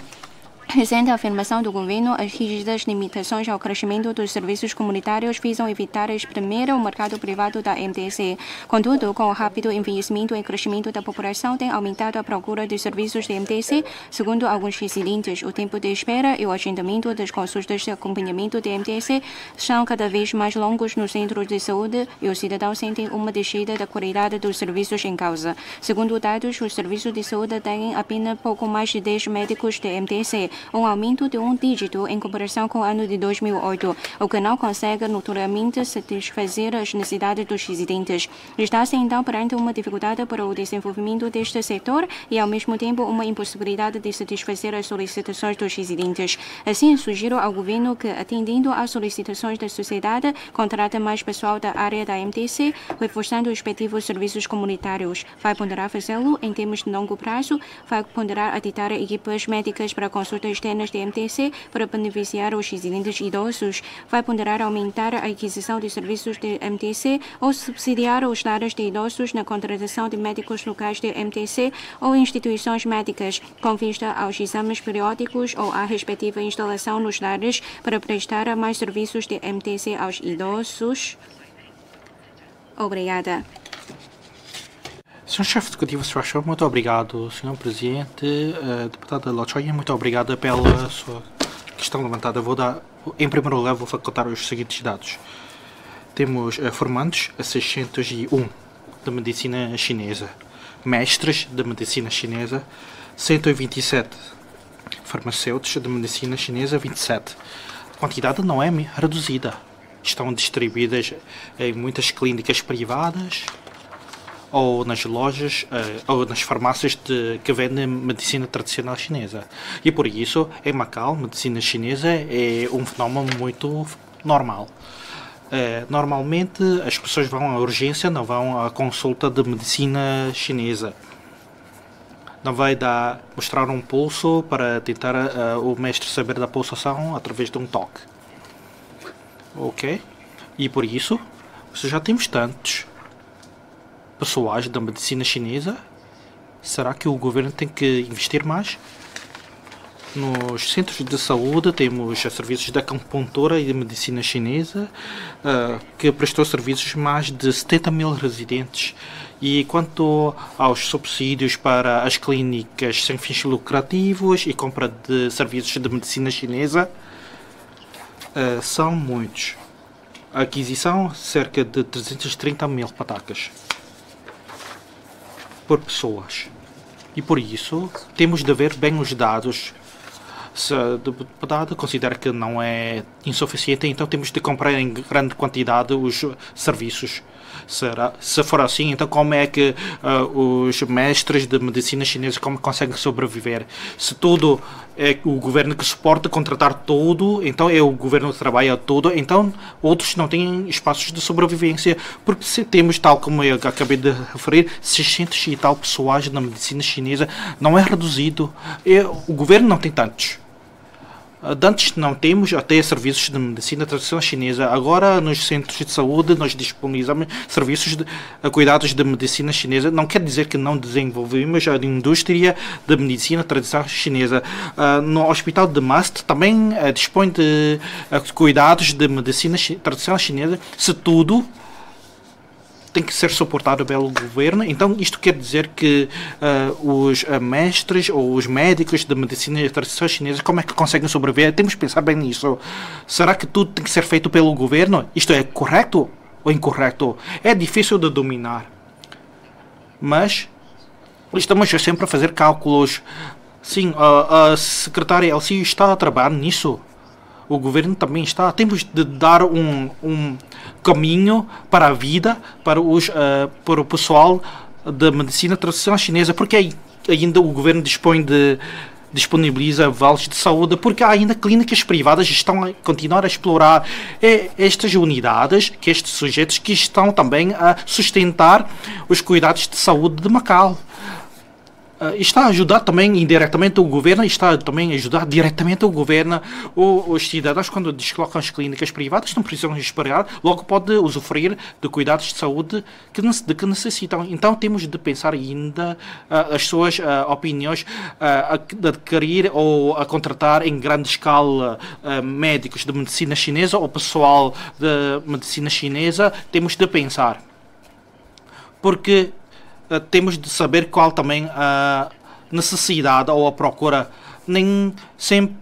recente afirmação do governo, as rígidas limitações ao crescimento dos serviços comunitários visam evitar exprimir o mercado privado da MTC. Contudo, com o rápido envelhecimento e crescimento da população, tem aumentado a procura de serviços de MTC. Segundo alguns residentes, o tempo de espera e o agendamento das consultas de acompanhamento de MTC são cada vez mais longos nos centros de saúde e os cidadãos sentem uma descida da qualidade dos serviços em causa. Segundo dados, os serviços de saúde têm apenas pouco mais de 10 médicos de MTC, um aumento de um dígito em comparação com o ano de 2008, o que não consegue naturalmente satisfazer as necessidades dos residentes. Está-se então perante uma dificuldade para o desenvolvimento deste setor e, ao mesmo tempo, uma impossibilidade de satisfazer as solicitações dos residentes. Assim, sugiro ao governo que, atendendo às solicitações da sociedade, contrate mais pessoal da área da MTC, reforçando os respectivos serviços comunitários. Vai ponderar fazê-lo em termos de longo prazo, vai ponderar aditar equipes médicas para consultas externas de MTC para beneficiar os residentes idosos, vai ponderar aumentar a aquisição de serviços de MTC ou subsidiar os lares de idosos na contratação de médicos locais de MTC ou instituições médicas, com vista aos exames periódicos ou à respectiva instalação nos lares para prestar mais serviços de MTC aos idosos. Obrigada. Senhor Chefe Executivo Structure, muito obrigado. Senhor Presidente, deputada Lo Chao-yin, muito obrigada pela sua questão levantada. Em primeiro lugar, vou facultar os seguintes dados. Temos formandos a 601 de medicina chinesa, mestres de medicina chinesa, 127 farmacêuticos de medicina chinesa, 27. A quantidade não é reduzida. Estão distribuídas em muitas clínicas privadas, ou nas lojas, ou nas farmácias que vendem medicina tradicional chinesa. E por isso, em Macau, medicina chinesa é um fenómeno muito normal. Normalmente, as pessoas vão à urgência, não vão à consulta de medicina chinesa. Não vai mostrar um pulso para tentar o mestre saber da pulsação através de um toque. Ok? E por isso, já temos tantos pessoais da medicina chinesa. Será que o governo tem que investir mais? Nos centros de saúde temos serviços de acupuntura e de medicina chinesa, que prestou serviços a mais de 70 mil residentes. E quanto aos subsídios para as clínicas sem fins lucrativos e compra de serviços de medicina chinesa, são muitos. A aquisição, cerca de 330 mil patacas por pessoas. E por isso, temos de ver bem os dados. Se a deputada considera que não é insuficiente, então temos de comprar em grande quantidade os serviços. Se for assim, então como é que os mestres de medicina chinesa como conseguem sobreviver? Se tudo é o governo que suporta contratar tudo, então é o governo que trabalha tudo, então outros não têm espaços de sobrevivência, porque se temos, tal como eu acabei de referir, 600 e tal pessoas na medicina chinesa, não é reduzido. O governo não tem tantos. Antes não temos até serviços de medicina tradicional chinesa. Agora, nos centros de saúde, nós disponibilizamos serviços de cuidados de medicina chinesa. Não quer dizer que não desenvolvemos a indústria de medicina tradicional chinesa. No Hospital de Mast também dispõe de cuidados de medicina tradicional chinesa. Se tudo tem que ser suportado pelo governo. Então, isto quer dizer que os mestres ou os médicos de medicina tradicional chinesa, como é que conseguem sobreviver? Temos que pensar bem nisso. Será que tudo tem que ser feito pelo governo? Isto é correto ou incorreto? É difícil de dominar. Mas estamos sempre a fazer cálculos. Sim, a secretária Elsie está a trabalhar nisso. O governo também está. Temos de dar um caminho para a vida para o pessoal da medicina tradicional chinesa, porque ainda o governo disponibiliza vales de saúde, porque há ainda clínicas privadas que estão a continuar a explorar estas unidades, que estes sujeitos que estão também a sustentar os cuidados de saúde de Macau. Está a ajudar também indiretamente o governo, está também a ajudar diretamente o governo. Os cidadãos, quando deslocam as clínicas privadas, não precisam esperar, logo pode usufruir de cuidados de saúde de que necessitam. Então temos de pensar ainda as suas opiniões, de adquirir ou a contratar em grande escala médicos de medicina chinesa ou pessoal de medicina chinesa. Temos de pensar, porque temos de saber qual também a necessidade ou a procura.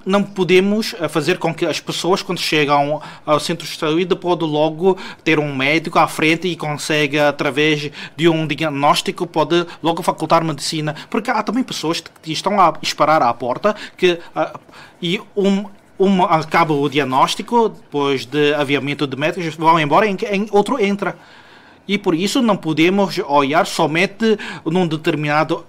Não podemos fazer com que as pessoas, quando chegam ao centro de saúde, podem logo ter um médico à frente e consegue, através de um diagnóstico, pode logo facultar medicina. Porque há também pessoas que estão a esperar à porta acaba o diagnóstico, depois de aviamento de médicos, vão embora e outro entra. E por isso não podemos olhar somente num determinado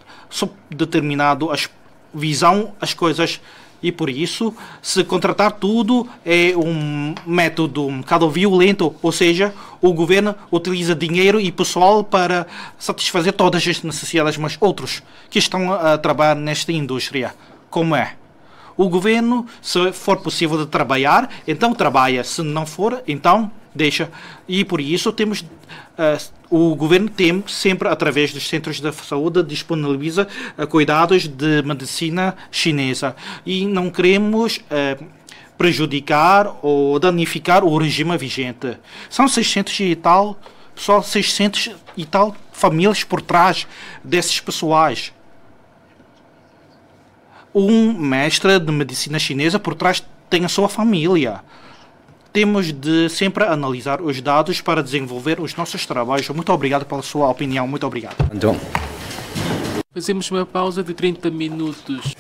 visão as coisas. E por isso, se contratar tudo é um método um bocado violento, ou seja, o governo utiliza dinheiro e pessoal para satisfazer todas as necessidades, mas outros que estão a trabalhar nesta indústria, como é? O governo, se for possível de trabalhar, então trabalha. Se não for, então deixa. E por isso temos o governo tem sempre, através dos centros de saúde, disponibiliza cuidados de medicina chinesa. E não queremos prejudicar ou danificar o regime vigente. São 600 e tal, só 600 e tal famílias por trás desses pessoais. Um mestre de medicina chinesa por trás tem a sua família. Temos de sempre analisar os dados para desenvolver os nossos trabalhos. Muito obrigado pela sua opinião. Muito obrigado. Fazemos uma pausa de 30 minutos.